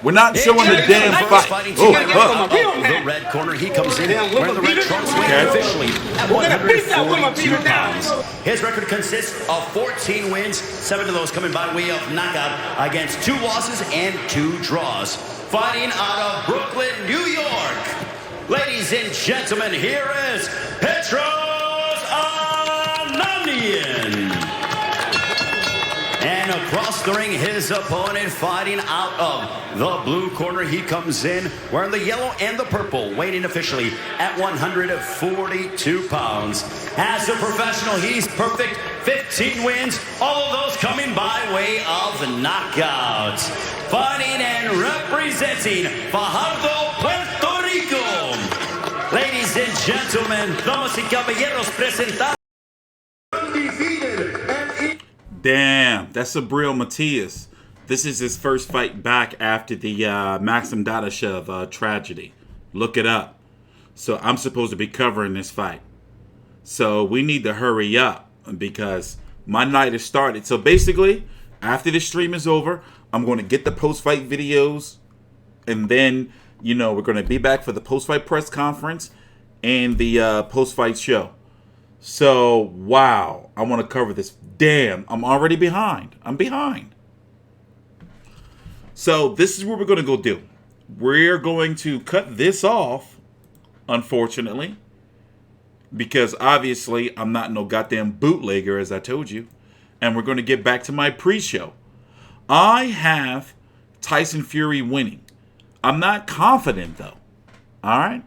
We're not showing the damn fight. The red corner, he comes in wearing the red trunks, weighing officially at 142 pounds. His record consists of 14 wins, 7 of those coming by way of knockout against 2 losses and 2 draws. Fighting out of Brooklyn, New York. Ladies and gentlemen, here is Petros Ananian. And across the ring, his opponent fighting out of the blue corner. He comes in wearing the yellow and the purple, weighing officially at 142 pounds. As a professional, he's perfect. 15 wins, all of those coming by way of knockouts. Fighting and representing Fajardo, Puerto Rico. Ladies and gentlemen, damas y caballeros, presentando. Damn, that's Sabril Matias. This is his first fight back after the Maxim Dadashev tragedy. Look it up. So I'm supposed to be covering this fight. So we need to hurry up because my night has started. So basically, after the stream is over, I'm going to get the post-fight videos. And then, you know, we're going to be back for the post-fight press conference and the post-fight show. So, wow, I want to cover this. Damn, I'm already behind. I'm behind. So, this is what we're going to go do. We're going to cut this off, unfortunately, because obviously I'm not no goddamn bootlegger, as I told you. And we're going to get back to my pre-show. I have Tyson Fury winning. I'm not confident, though. All right?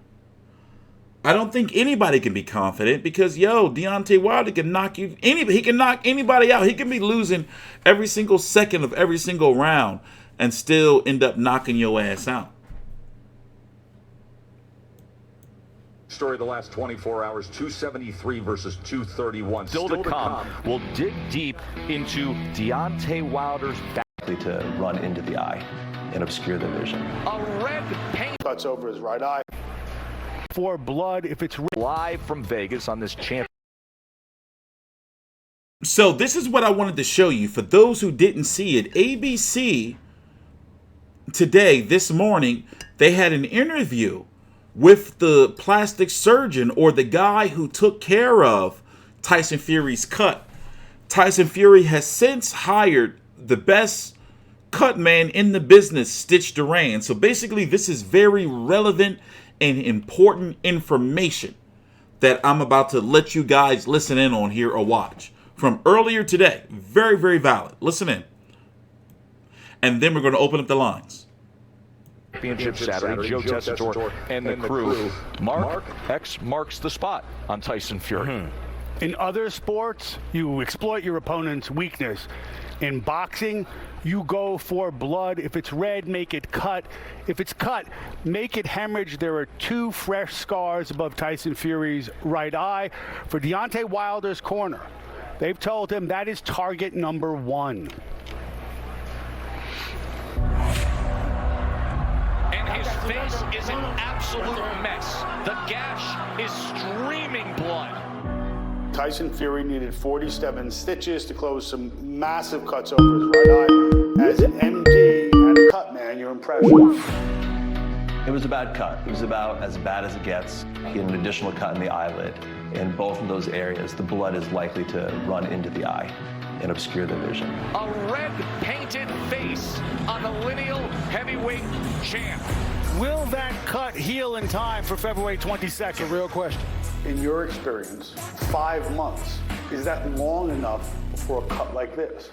I don't think anybody can be confident because, Deontay Wilder can knock you. He can knock anybody out. He can be losing every single second of every single round and still end up knocking your ass out. Story of the last 24 hours, 273 versus 231. Still to come. We'll dig deep into Deontay Wilder's to run into the eye and obscure the vision. A red paint cuts over his right eye. For blood, if it's live from Vegas on this champ. So this is what I wanted to show you. For those who didn't see it, ABC today, this morning, they had an interview with the plastic surgeon or the guy who took care of Tyson Fury's cut. Tyson Fury has since hired the best cut man in the business, Stitch Duran. So basically, this is very relevant and important information that I'm about to let you guys listen in on here or watch from earlier today. Very, very valid. Listen in. And then we're going to open up the lines. Championship Saturday, Joe Tessitore and the crew. Mark X marks the spot on Tyson Fury. In other sports, you exploit your opponent's weakness. In boxing, you go for blood. If it's red, make it cut. If it's cut, make it hemorrhage. There are 2 fresh scars above Tyson Fury's right eye. For Deontay Wilder's corner, they've told him that is target number 1. And his face is an absolute mess. The gash is streaming blood. Tyson Fury needed 47 stitches to close some massive cuts over his right eye. As an MD and a cut man, your impression. It was a bad cut. It was about as bad as it gets. He had an additional cut in the eyelid. In both of those areas, the blood is likely to run into the eye and obscure the vision. A red painted face on the lineal heavyweight champ. Will that cut heal in time for February 22nd? Real question. In your experience, 5 months, is that long enough for a cut like this?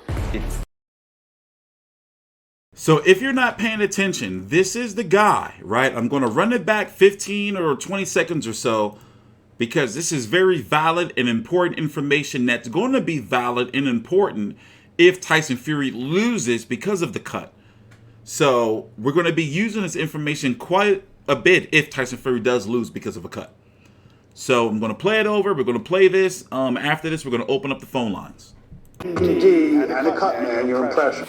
So if you're not paying attention, this is the guy, right? I'm going to run it back 15 or 20 seconds or so because this is very valid and important information that's going to be valid and important if Tyson Fury loses because of the cut. So we're going to be using this information quite a bit if Tyson Fury does lose because of a cut. So I'm going to play it over. We're going to play this. After this, we're going to open up the phone lines. And the cut, man, your impression.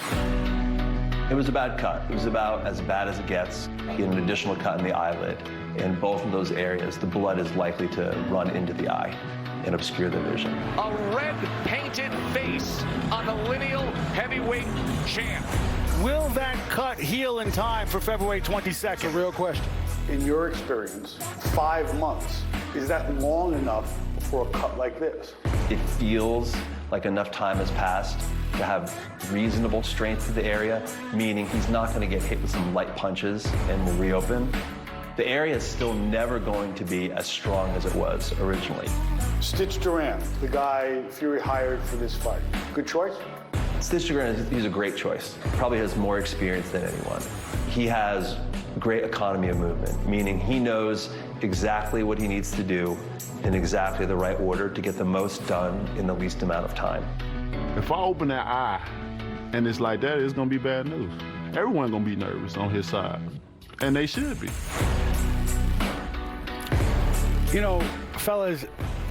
It was a bad cut. It was about as bad as it gets. He had an additional cut in the eyelid. In both of those areas, the blood is likely to run into the eye and obscure the vision. A red painted face on the lineal heavyweight champ. Will that cut heal in time for February 22nd? Real question. In your experience, 5 months, is that long enough for a cut like this? It feels like enough time has passed to have reasonable strength to the area, meaning he's not going to get hit with some light punches and will reopen. The area is still never going to be as strong as it was originally. Stitch Duran, the guy Fury hired for this fight. Good choice? Stitch Duran, he's a great choice. Probably has more experience than anyone. He has great economy of movement, meaning he knows exactly what he needs to do in exactly the right order to get the most done in the least amount of time. If I open that eye and it's like that, it's going to be bad news. Everyone's going to be nervous on his side, and they should be. You know, fellas,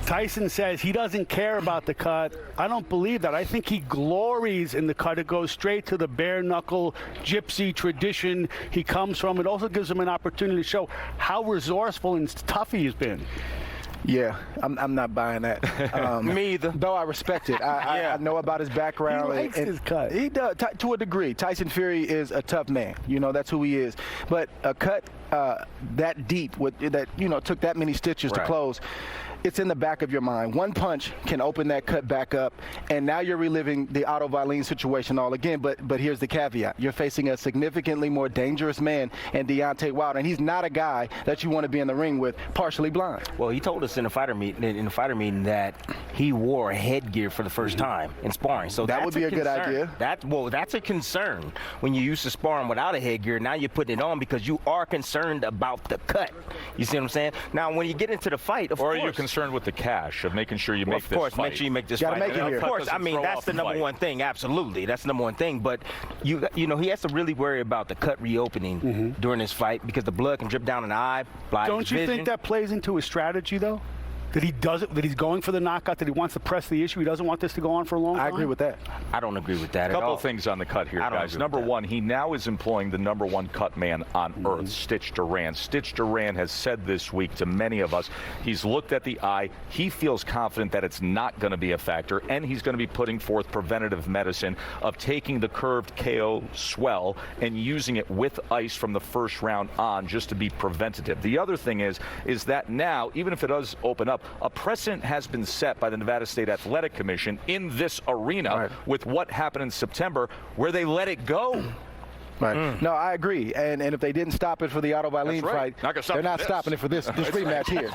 Tyson says he doesn't care about the cut. I don't believe that. I think he glories in the cut. It goes straight to the bare-knuckle gypsy tradition he comes from. It also gives him an opportunity to show how resourceful and tough he has been. Yeah, I'm not buying that. Me either. Though I respect it. I know about his background. He likes his cut. He does, to a degree. Tyson Fury is a tough man. You know, that's who he is. But a cut that deep, took that many stitches to close, it's in the back of your mind. One punch can open that cut back up, and now you're reliving the Otto Wallin situation all again. But here's the caveat. You're facing a significantly more dangerous man in Deontay Wilder, and he's not a guy that you want to be in the ring with partially blind. Well, he told us in the fighter meeting that he wore headgear for the first time in sparring. So that would be a good idea. That's a concern. When you used to sparring without a headgear, now you're putting it on because you are concerned about the cut. You see what I'm saying? Now, when you get into the fight, of course. Or are you concerned with the cash of making sure you make this fight? Of course, make sure you make this fight. Of course, I mean, that's the number one thing. Absolutely, that's the number one thing. But you know, he has to really worry about the cut reopening during this fight because the blood can drip down an eye. Don't you think that plays into his strategy, though? That he does it, that he's going for the knockout, that he wants to press the issue, he doesn't want this to go on for a long time? I agree with that. I don't agree with that at all. A couple of things on the cut here, guys. Number one, he now is employing the number one cut man on earth, Stitch Duran. Stitch Duran has said this week to many of us, he's looked at the eye, he feels confident that it's not going to be a factor, and he's going to be putting forth preventative medicine of taking the curved KO swell and using it with ice from the first round on just to be preventative. The other thing is that now, even if it does open up, a precedent has been set by the Nevada State Athletic Commission in this arena with what happened in September where they let it go. Right. No, I agree. And if they didn't stop it for the Otto Wallin fight, they're not stopping it for this rematch here.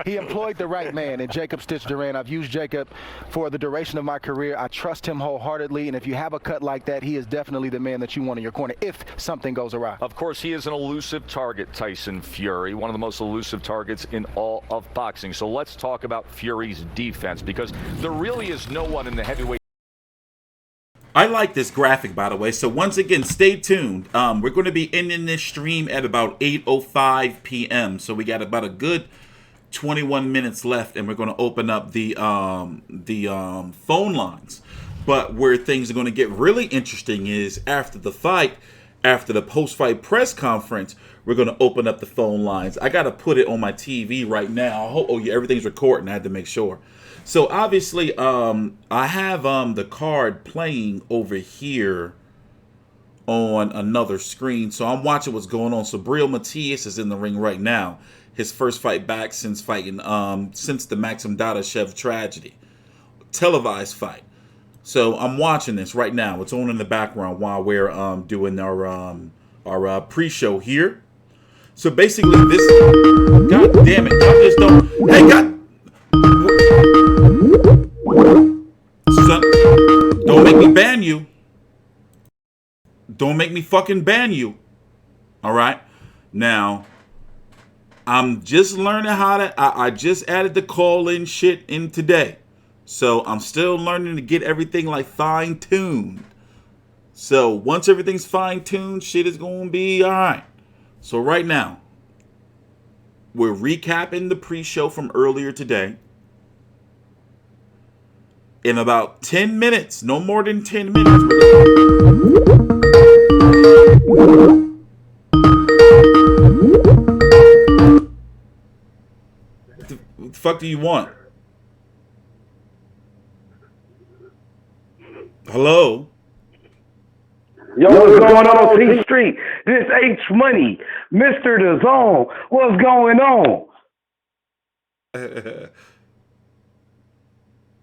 He employed the right man in Jacob Stitch Duran. I've used Jacob for the duration of my career. I trust him wholeheartedly. And if you have a cut like that, he is definitely the man that you want in your corner if something goes awry. Of course, he is an elusive target, Tyson Fury, one of the most elusive targets in all of boxing. So let's talk about Fury's defense, because there really is no one in the heavyweight. I like this graphic, by the way. So once again, stay tuned. We're going to be ending this stream at about 8:05 p.m. So we got about a good 21 minutes left, and we're going to open up the phone lines. But where things are going to get really interesting is after the fight, after the post-fight press conference, we're going to open up the phone lines. I got to put it on my TV right now. Oh yeah, everything's recording. I had to make sure. So obviously, I have the card playing over here on another screen. So I'm watching what's going on. So Briel Matias is in the ring right now. His first fight back since the Maxim Dadashev tragedy. Televised fight. So I'm watching this right now. It's on in the background while we're doing our pre-show here. So basically this, God damn it, y'all just don't, hey God, son, don't make me ban you. Don't make me fucking ban you. All right. Now, I'm just learning how to, I just added the call-in shit in today. So I'm still learning to get everything like fine-tuned. So once everything's fine-tuned, shit is going to be all right. So right now, we're recapping the pre-show from earlier today. In about 10 minutes, no more than 10 minutes. What the fuck do you want? Hello? Yo, what's going on, TstreeT? This H Money, Mr. The Zone. What's going on?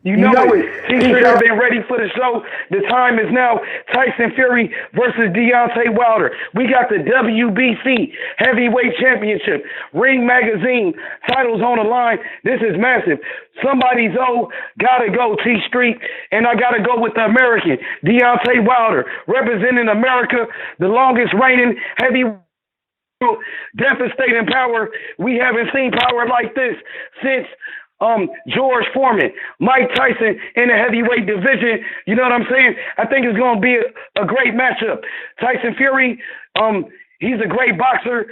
You know it. TstreeT, I've been ready for the show. The time is now. Tyson Fury versus Deontay Wilder. We got the WBC Heavyweight Championship. Ring Magazine titles on the line. This is massive. Somebody's gotta go, TstreeT. And I gotta go with the American, Deontay Wilder, representing America, the longest reigning heavyweight. Devastating power. We haven't seen power like this since George Foreman, Mike Tyson in the heavyweight division. You know what I'm saying? I think it's going to be a great matchup. Tyson Fury, he's a great boxer.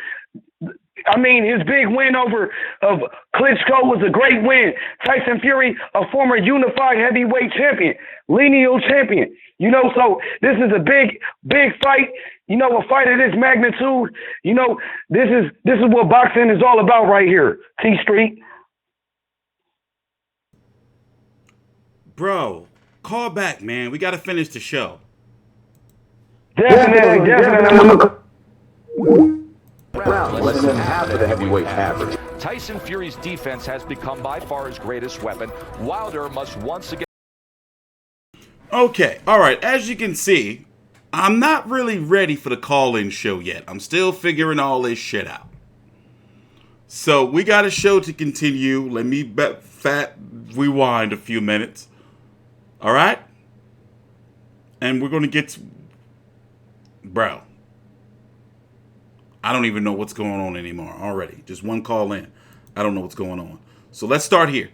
I mean, his big win over of Klitschko was a great win. Tyson Fury, a former unified heavyweight champion, lineal champion. You know, so this is a big fight. You know, a fight of this magnitude. You know, this is what boxing is all about right here. TstreeT. Bro, call back, man. We got to finish the show. Definitely. Less than half of the heavyweight average. Tyson Fury's defense has become by far his greatest weapon. Wilder must once again. Okay, all right. As you can see, I'm not really ready for the call-in show yet. I'm still figuring all this shit out. So we got a show to continue. Let me rewind a few minutes. All right? And we're going to get to... Bro. I don't even know what's going on anymore already. Just one call in. I don't know what's going on. So let's start here.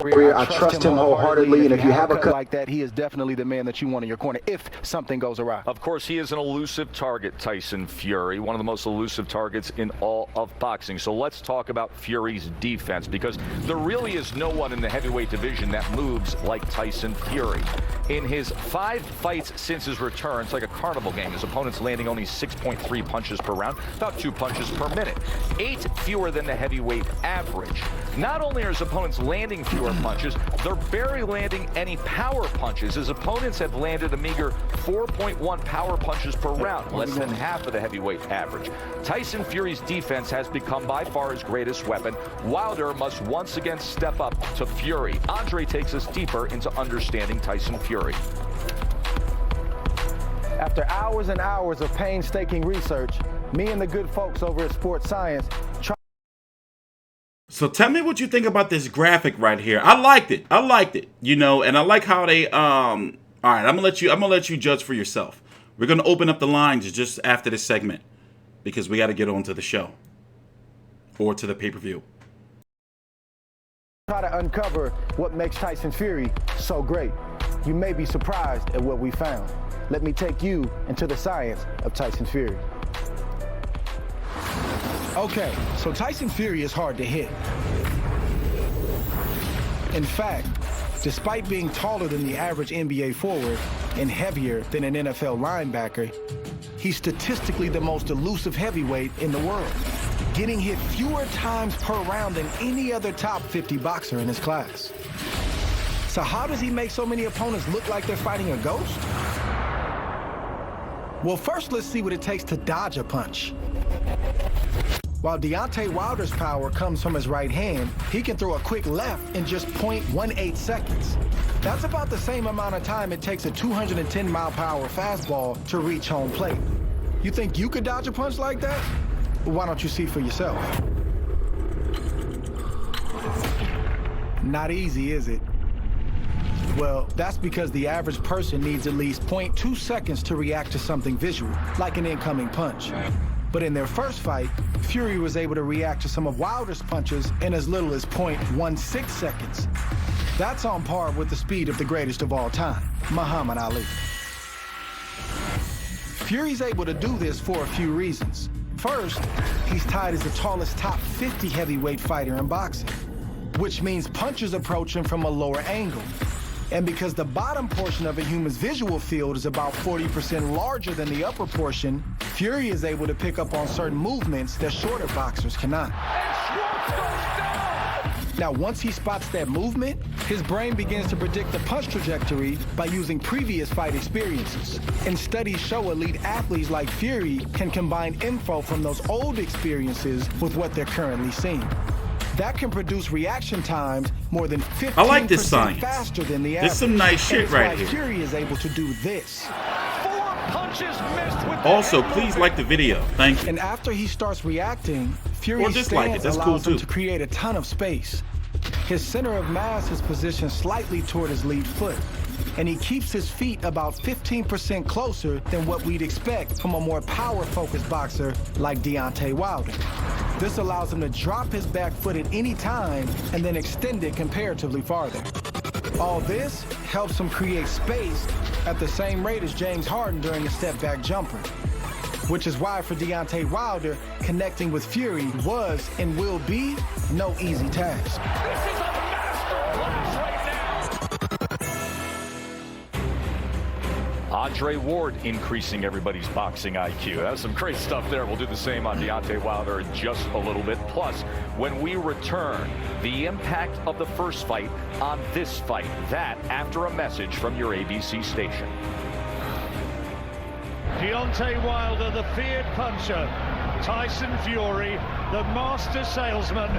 I trust him wholeheartedly, and if you have a cut like that, he is definitely the man that you want in your corner if something goes awry. Of course, he is an elusive target, Tyson Fury, one of the most elusive targets in all of boxing. So let's talk about Fury's defense, because there really is no one in the heavyweight division that moves like Tyson Fury. In his 5 fights since his return, it's like a carnival game. His opponent's landing only 6.3 punches per round, about 2 punches per minute. 8 fewer than the heavyweight average. Not only are his opponents landing fewer punches, they're barely landing any power punches. His opponents have landed a meager 4.1 power punches per round, less than half of the heavyweight average. Tyson Fury's defense has become by far his greatest weapon. Wilder must once again step up to Fury. Andre takes us deeper into understanding Tyson Fury. After hours and hours of painstaking research, me and the good folks over at Sports Science So tell me what you think about this graphic right here. I liked it. You know, and I like how they all right, I'm gonna let you judge for yourself. We're gonna open up the lines just after this segment because we gotta get on to the show. Or to the pay-per-view. Try to uncover what makes Tyson Fury so great. You may be surprised at what we found. Let me take you into the science of Tyson Fury. Okay, so Tyson Fury is hard to hit. In fact, despite being taller than the average NBA forward and heavier than an NFL linebacker, he's statistically the most elusive heavyweight in the world, getting hit fewer times per round than any other top 50 boxer in his class. So how does he make so many opponents look like they're fighting a ghost? Well, first let's see what it takes to dodge a punch. While Deontay Wilder's power comes from his right hand, he can throw a quick left in just 0.18 seconds. That's about the same amount of time it takes a 210-mile-per-hour fastball to reach home plate. You think you could dodge a punch like that? Well, why don't you see for yourself? Not easy, is it? Well, that's because the average person needs at least 0.2 seconds to react to something visual, like an incoming punch. But in their first fight, Fury was able to react to some of Wilder's punches in as little as 0.16 seconds. That's on par with the speed of the greatest of all time, Muhammad Ali. Fury's able to do this for a few reasons. First, he's tied as the tallest top 50 heavyweight fighter in boxing, which means punches approach him from a lower angle. And because the bottom portion of a human's visual field is about 40% larger than the upper portion, Fury is able to pick up on certain movements that shorter boxers cannot. Now, once he spots that movement, his brain begins to predict the punch trajectory by using previous fight experiences. And studies show elite athletes like Fury can combine info from those old experiences with what they're currently seeing. That can produce reaction times more than 15% faster than the average. There's some nice shit right here. Fury is able to do this. 4 punches missed with Also, please like the video. Thank you. And after he starts reacting, Fury's dislike it. stance That's cool allows him too. to create a ton of space. His center of mass is positioned slightly toward his lead foot, and he keeps his feet about 15% closer than what we'd expect from a more power-focused boxer like Deontay Wilder. This allows him to drop his back foot at any time and then extend it comparatively farther. All this helps him create space at the same rate as James Harden during a step-back jumper, which is why for Deontay Wilder, connecting with Fury was and will be no easy task. This is a masterclass right now. Andre Ward increasing everybody's boxing IQ. That's some great stuff there. We'll do the same on Deontay Wilder in just a little bit. Plus, when we return, the impact of the first fight on this fight. That after a message from your ABC station. Deontay Wilder, the feared puncher. Tyson Fury, the master salesman.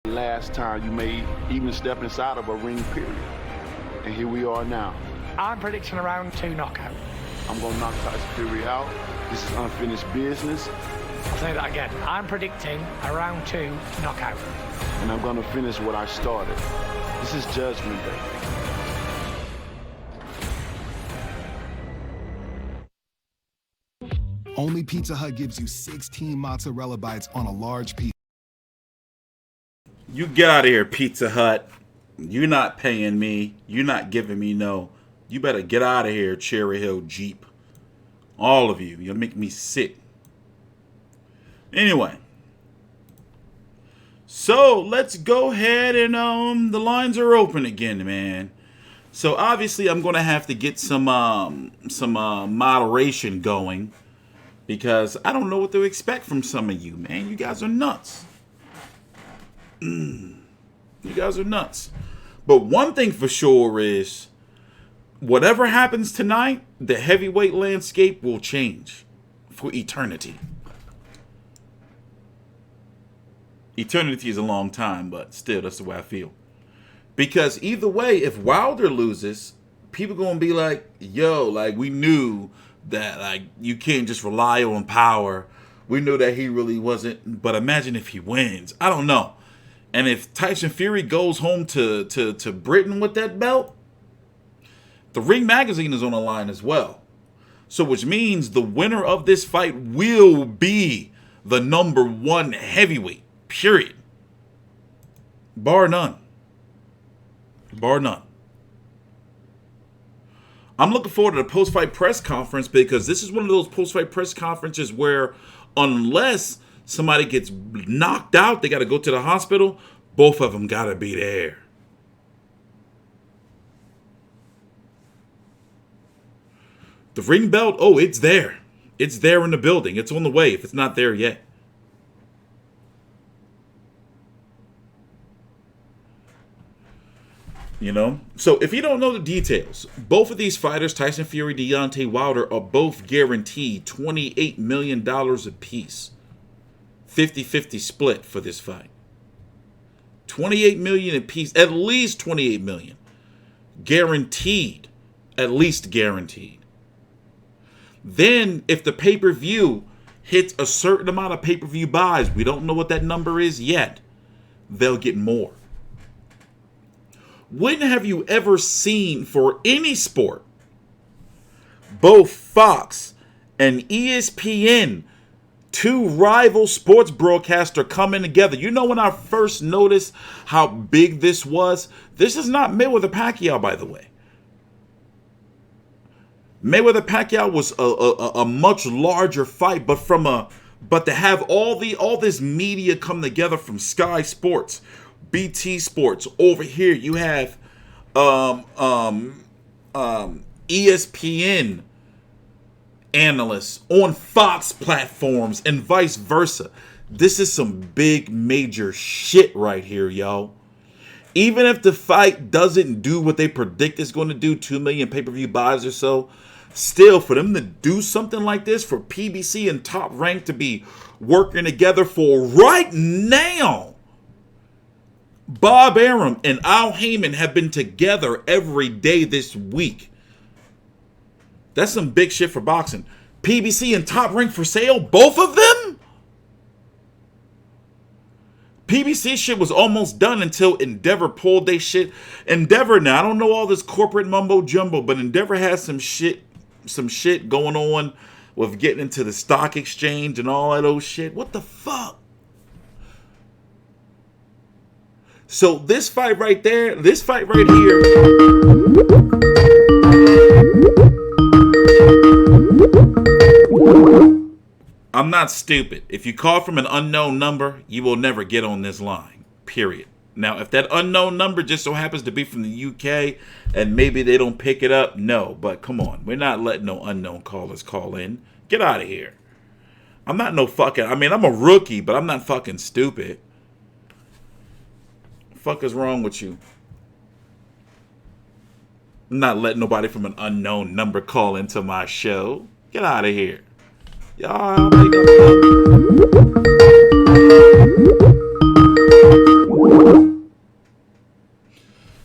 Last time you may even step inside of a ring, period. And here we are now. I'm predicting a round 2 knockout. I'm going to knock Tyson Fury out. This is unfinished business. I'll say that again. I'm predicting a round 2 knockout. And I'm going to finish what I started. This is Judgment Day. Only Pizza Hut gives you 16 mozzarella bites on a large pizza. You get out of here, Pizza Hut. You're not paying me. You're not giving me no. You better get out of here, Cherry Hill Jeep. All of you. You'll make me sick. Anyway. So, let's go ahead and the lines are open again, man. So, obviously, I'm going to have to get some moderation going. Because I don't know what to expect from some of you, man. You guys are nuts. You guys are nuts. But one thing for sure is, whatever happens tonight, the heavyweight landscape will change for eternity. Eternity is a long time, but still, that's the way I feel. Because either way, if Wilder loses, people going to be like, yo, like, we knew that, like, you can't just rely on power. We knew that he really wasn't. But imagine if he wins. I don't know. And if Tyson Fury goes home to Britain with that belt, The Ring magazine is on the line as well. So which means the winner of this fight will be the #1 heavyweight, period. Bar none. Bar none. I'm looking forward to the post-fight press conference because this is one of those post-fight press conferences where unless somebody gets knocked out, they got to go to the hospital, both of them got to be there. The ring belt, oh, it's there. It's there in the building. It's on the way if it's not there yet. You know? So if you don't know the details, both of these fighters, Tyson Fury, Deontay Wilder, are both guaranteed $28 million apiece. 50-50 split for this fight. $28 million apiece, at least $28 million. Guaranteed. At least guaranteed. Then, if the pay-per-view hits a certain amount of pay-per-view buys, we don't know what that number is yet, they'll get more. When have you ever seen, for any sport, both Fox and ESPN, two rival sports broadcasters coming together? You know when I first noticed how big this was? This is not Mayweather-Pacquiao, by the way. Mayweather-Pacquiao was a much larger fight, but to have all this media come together from Sky Sports, BT Sports, over here you have ESPN analysts on Fox platforms and vice versa. This is some big major shit right here, yo. Even if the fight doesn't do what they predict it's going to do, 2 million pay-per-view buys or so, still, for them to do something like this, for PBC and Top Rank to be working together for right now. Bob Arum and Al Heyman have been together every day this week. That's some big shit for boxing. PBC and Top Rank for sale, both of them? PBC shit was almost done until Endeavor pulled their shit. Endeavor, now I don't know all this corporate mumbo jumbo, but Endeavor has some shit going on with getting into the stock exchange and all that old shit. What the fuck? So this fight right there, this fight right here. I'm not stupid. If you call from an unknown number, you will never get on this line. Period. Now, if that unknown number just so happens to be from the UK and maybe they don't pick it up, no. But come on, we're not letting no unknown callers call in. Get out of here. I'm not no fucking, I mean, I'm a rookie, but I'm not fucking stupid. Fuck is wrong with you? I'm not letting nobody from an unknown number call into my show. Get out of here. Y'all make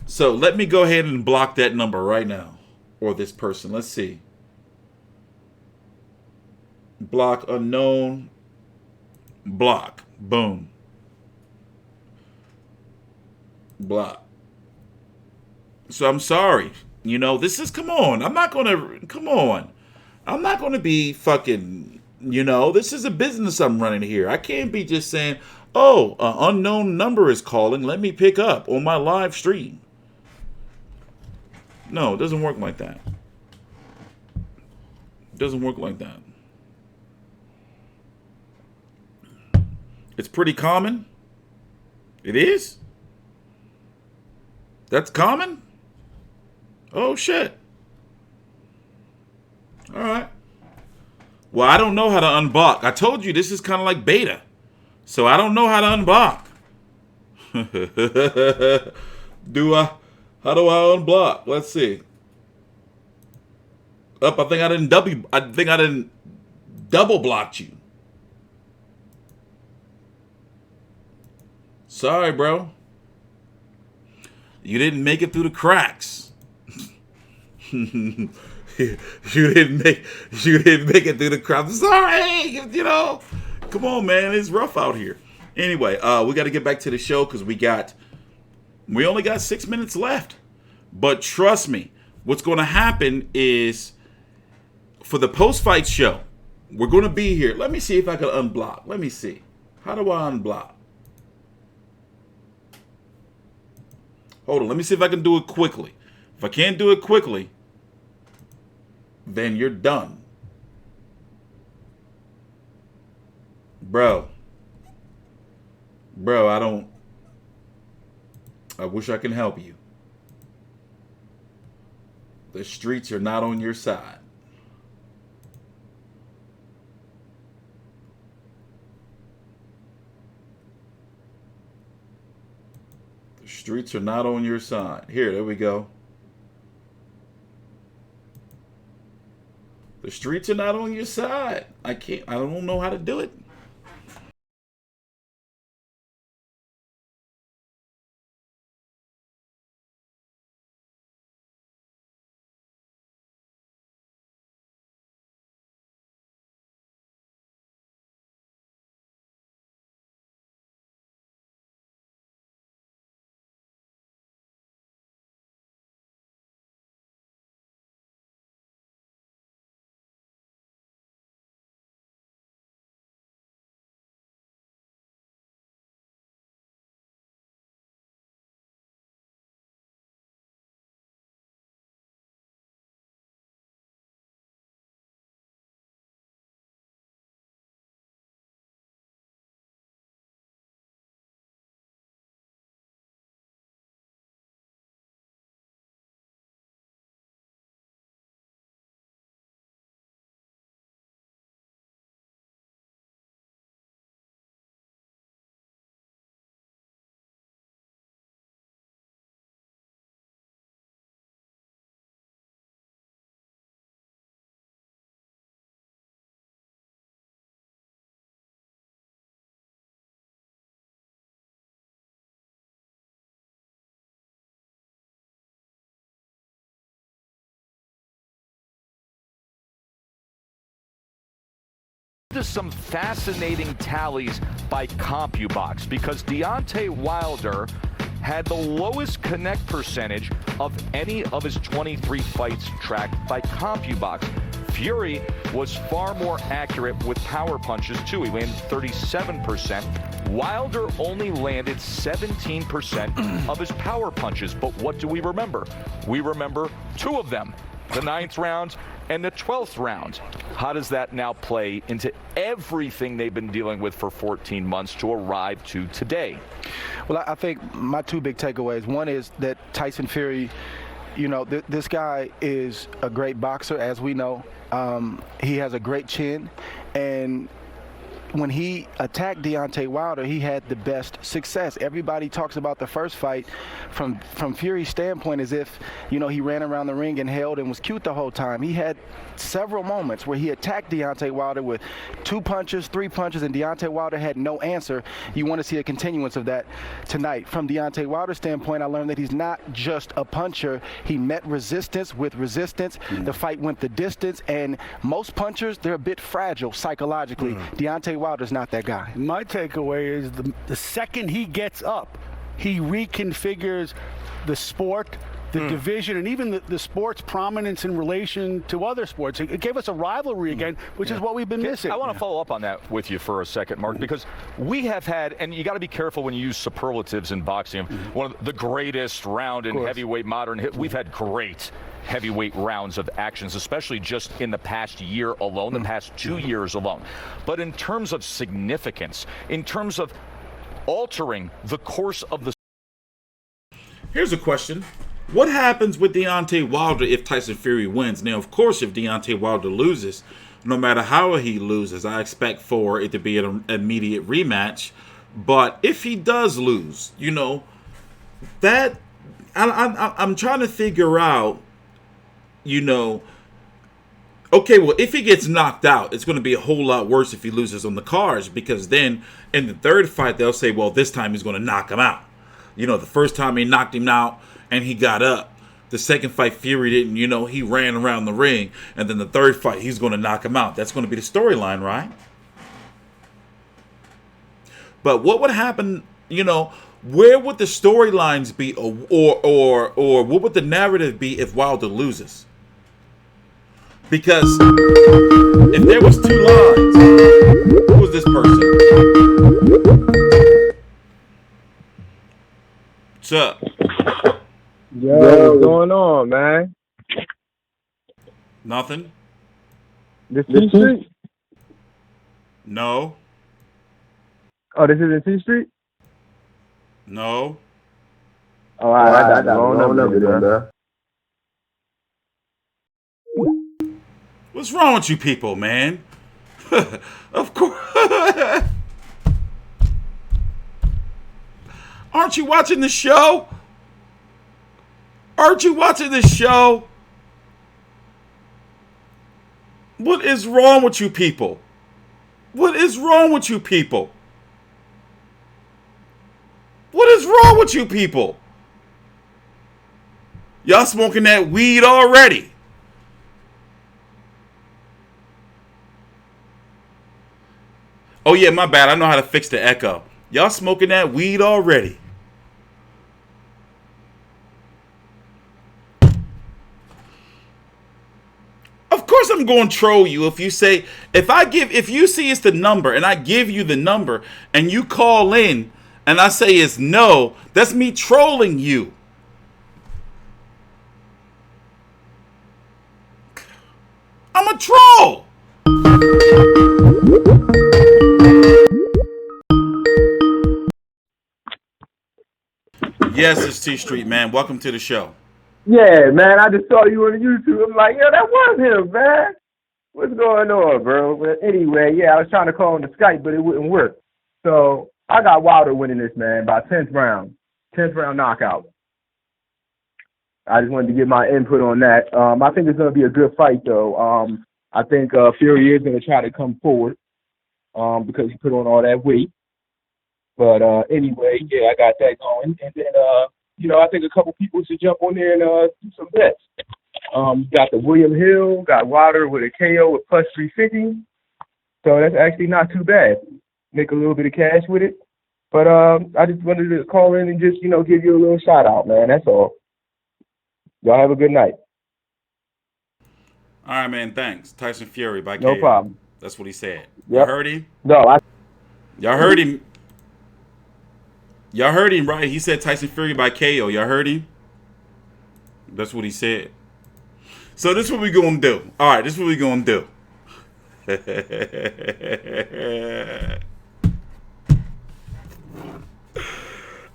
So let me go ahead and block that number right now. Or this person. Let's see. Block unknown. Block. Boom. Block. So I'm sorry. You know, this is, come on. I'm not going to be fucking, you know, this is a business I'm running here. I can't be just saying, oh, an unknown number is calling. Let me pick up on my live stream. No, it doesn't work like that. It doesn't work like that. It's pretty common. It is? That's common? Oh, shit. All right. Well, I don't know how to unblock. I told you this is kind of like beta. So I don't know how to unblock. How do I unblock? Let's see. Up, I think I didn't double blocked you. Sorry, bro. You didn't make it through the cracks. You didn't make it through the cracks. I'm sorry, you know. Come on, man. It's rough out here. Anyway, we got to get back to the show because we only got 6 minutes left. But trust me, what's going to happen is for the post-fight show, we're going to be here. Let me see if I can unblock. Let me see. How do I unblock? Hold on. Let me see if I can do it quickly. If I can't do it quickly, then you're done. Bro, I wish I can help you. The streets are not on your side. The streets are not on your side. Here, there we go. The streets are not on your side. I don't know how to do it. To some fascinating tallies by CompuBox because Deontay Wilder had the lowest connect percentage of any of his 23 fights tracked by CompuBox. Fury was far more accurate with power punches too. He landed 37%. Wilder only landed 17% of his power punches. But what do we remember? We remember two of them, the 9th round and the 12th round. How does that now play into everything they've been dealing with for 14 months to arrive to today? Well, I think my two big takeaways. One is that Tyson Fury, you know, this guy is a great boxer, as we know. He has a great chin, and when he attacked Deontay Wilder, he had the best success. Everybody talks about the first fight from Fury's standpoint as if, you know, he ran around the ring and held and was cute the whole time. He had several moments where he attacked Deontay Wilder with 2 punches, 3 punches, and Deontay Wilder had no answer. You want to see a continuance of that tonight. From Deontay Wilder's standpoint, I learned that he's not just a puncher. He met resistance with resistance. The fight went the distance, and most punchers, they're a bit fragile psychologically. Deontay Wilder's not that guy. My takeaway is the second he gets up, he reconfigures the sport, the division, and even the sport's prominence in relation to other sports. It gave us a rivalry again, which is what we've been missing. I want to follow up on that with you for a second, Mark, because we have had, and you got to be careful when you use superlatives in boxing, one of the greatest round in heavyweight modern, we've had great heavyweight rounds of actions, especially just in the past year alone, the past 2 years alone. But in terms of significance, in terms of altering the course of the... Here's a question. What happens with Deontay Wilder if Tyson Fury wins? Now, of course, if Deontay Wilder loses, no matter how he loses, I expect for it to be an immediate rematch. But if he does lose, you know, that I'm trying to figure out, you know, okay, well, if he gets knocked out, it's going to be a whole lot worse if he loses on the cards, because then in the third fight, they'll say, well, this time he's going to knock him out. You know, the first time he knocked him out and he got up. The second fight, Fury didn't, you know, he ran around the ring. And then the third fight, he's going to knock him out. That's going to be the storyline, right? But what would happen, you know, where would the storylines be, or what would the narrative be if Wilder loses? Because if there was two lines, who was this person? What's up? Yo, what's going on, man? Nothing. This TstreeT? No. Oh, this isn't TstreeT? No. Oh, all right, I got the wrong number there, bro. What's wrong with you people, man? Of course. Aren't you watching the show? Aren't you watching the show? What is wrong with you people? What is wrong with you people? What is wrong with you people? Y'all smoking that weed already. Oh yeah, my bad. I know how to fix the echo. Y'all smoking that weed already. Of course I'm going to troll you if you say, if you see it's the number and I give you the number and you call in and I say it's no, that's me trolling you. I'm a troll. Yes, it's TstreeT, man. Welcome to the show. Yeah, man, I just saw you on YouTube. I'm like, yo, that was him, man. What's going on, bro? But anyway, yeah, I was trying to call on the Skype, but it wouldn't work. So I got Wilder winning this, man, by 10th round. 10th round knockout. I just wanted to get my input on that. I think it's going to be a good fight, though. I think Fury is going to try to come forward because he put on all that weight. But anyway, yeah, I got that going. And then, I think a couple people should jump on there and do some bets. Got the William Hill, got Wilder with a KO with plus 350. So that's actually not too bad. Make a little bit of cash with it. But I just wanted to call in and just, give you a little shout out, man. That's all. Y'all have a good night. All right, man. Thanks. Tyson Fury by KO. No problem. That's what he said. Yep. Y'all heard him? No, Y'all heard him. Y'all heard him, right? He said Tyson Fury by KO. Y'all heard him? That's what he said. So this is what we gonna do. All right, this is what we gonna do.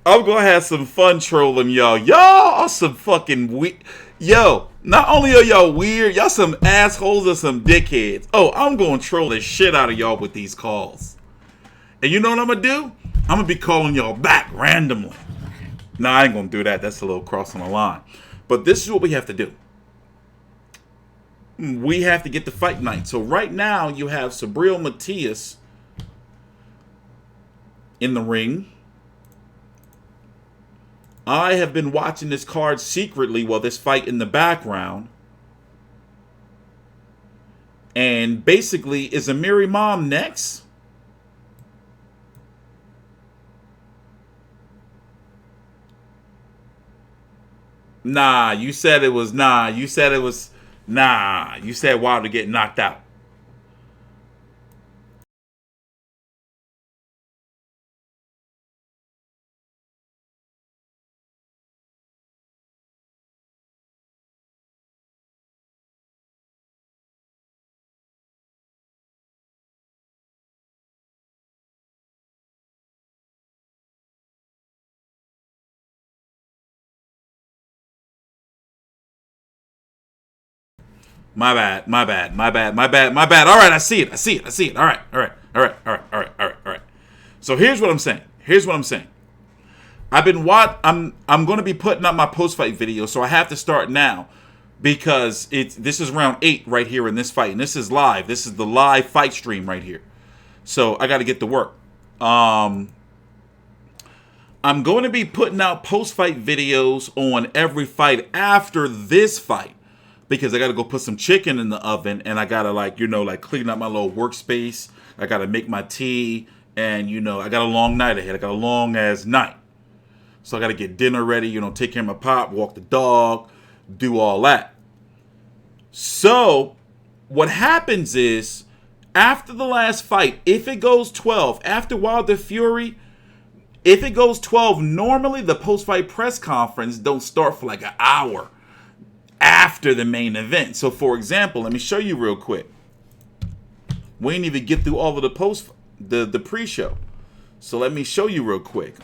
I'm gonna have some fun trolling y'all. Y'all are some fucking weird. Yo, not only are y'all weird, y'all some assholes or some dickheads. Oh, I'm gonna troll the shit out of y'all with these calls. And you know what I'm gonna do? I'm going to be calling y'all back randomly. No, I ain't going to do that. That's a little crossing the line. But this is what we have to do. We have to get the fight night. So right now you have Subriel Matias in the ring. I have been watching this card secretly while this fight in the background. And basically, is Amiri Mom next? Nah, you said it was nah. You said it was nah. You said Wilder get knocked out. My bad. All right, I see it. All right. So here's what I'm saying. I'm going to be putting up my post-fight video, so I have to start now because this is round 8 right here in this fight, and this is live. This is the live fight stream right here. So I got to get to work. I'm going to be putting out post-fight videos on every fight after this fight. Because I got to go put some chicken in the oven and I got to clean up my little workspace. I got to make my tea and, I got a long night ahead. I got a long ass night. So I got to get dinner ready, you know, take care of my pop, walk the dog, do all that. So what happens is, after the last fight, if it goes 12, after Wilder Fury, if it goes 12, normally the post-fight press conference don't start for like an hour after the main event. So, for example, let me show you real quick. We didn't even get through all of the pre-show. So let me show you real quick.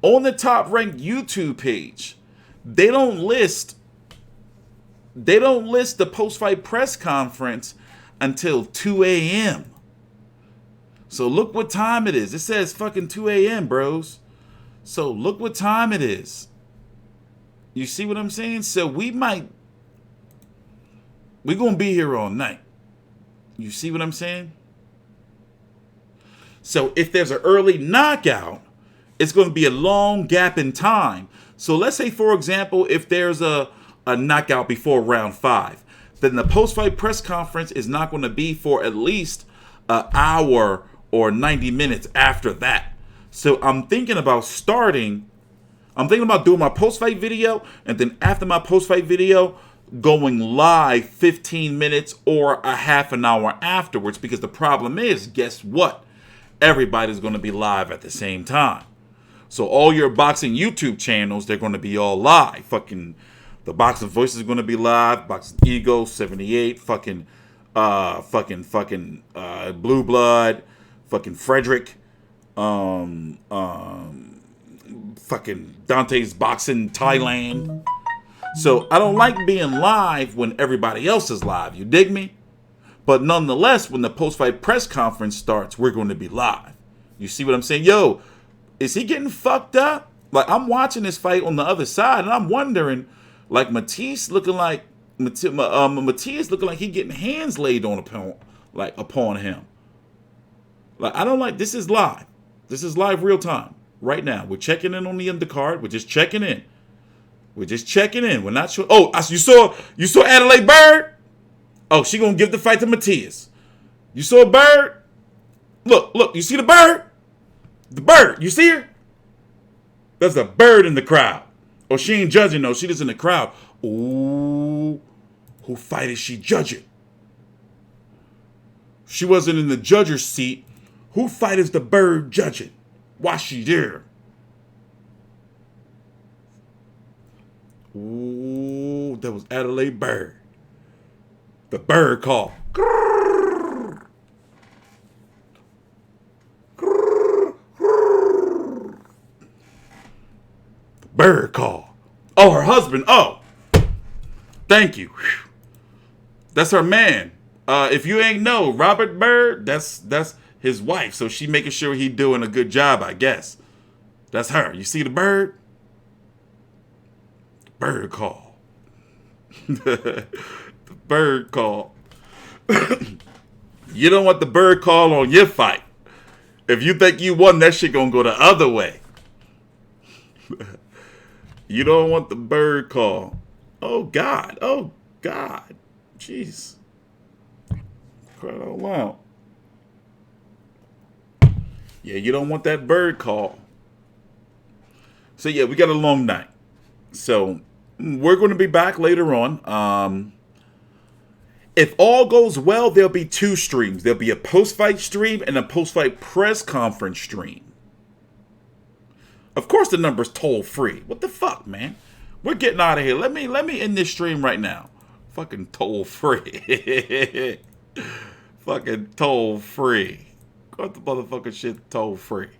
On the Top Ranked YouTube page, they don't list the post-fight press conference until 2 a.m. So look what time it is. It says fucking 2 a.m., bros. So look what time it is. You see what I'm saying? So we're going to be here all night. You see what I'm saying? So if there's an early knockout, it's going to be a long gap in time. So let's say, for example, if there's a knockout before round 5, then the post-fight press conference is not going to be for at least an hour or 90 minutes after that. So I'm thinking about doing my post-fight video, and then after my post-fight video, going live 15 minutes or a half an hour afterwards. Because the problem is, guess what? Everybody's going to be live at the same time. So all your boxing YouTube channels, they're going to be all live. Fucking the Boxing Voice is going to be live. Boxing Ego 78. Fucking Blue Blood. Fucking Frederick. Fucking Dante's Boxing Thailand. So I don't like being live when everybody else is live. You dig me? But nonetheless, when the post-fight press conference starts, we're going to be live. You see what I'm saying? Yo, is he getting fucked up? Like, I'm watching this fight on the other side, and I'm wondering, like, Matisse looking like he getting hands laid on upon him. Like, I don't like. This is live. This is live real time right now. We're checking in on the undercard. We're just checking in. We're not sure. Oh, you saw Adelaide Bird? Oh, she gonna give the fight to Matias. You saw a bird? Look, you see the bird? The bird, you see her? There's a bird in the crowd. Oh, she ain't judging, though. She just in the crowd. Ooh, who fight is she judging? She wasn't in the judger's seat. Who fight is the bird judging? Why she there? Ooh, that was Adelaide Bird. The bird call. Bird call. Oh, her husband. Oh, thank you. That's her man. If you ain't know, Robert Bird, that's his wife. So she making sure he doing a good job, I guess. That's her. You see the bird? Bird call. The bird call. You don't want the bird call on your fight. If you think you won, that shit gonna go the other way. You don't want the bird call. Oh, God. Oh, God. Jeez. Cry out loud. Yeah, you don't want that bird call. So, yeah, we got a long night. So, we're going to be back later on. If all goes well, there'll be 2 streams. There'll be a post-fight stream and a post-fight press conference stream. Of course, the number's toll-free. What the fuck, man? We're getting out of here. Let me end this stream right now. Fucking toll-free. Fucking toll-free. Got the motherfucking shit toll-free.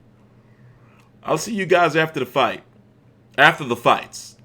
I'll see you guys after the fight. After the fights.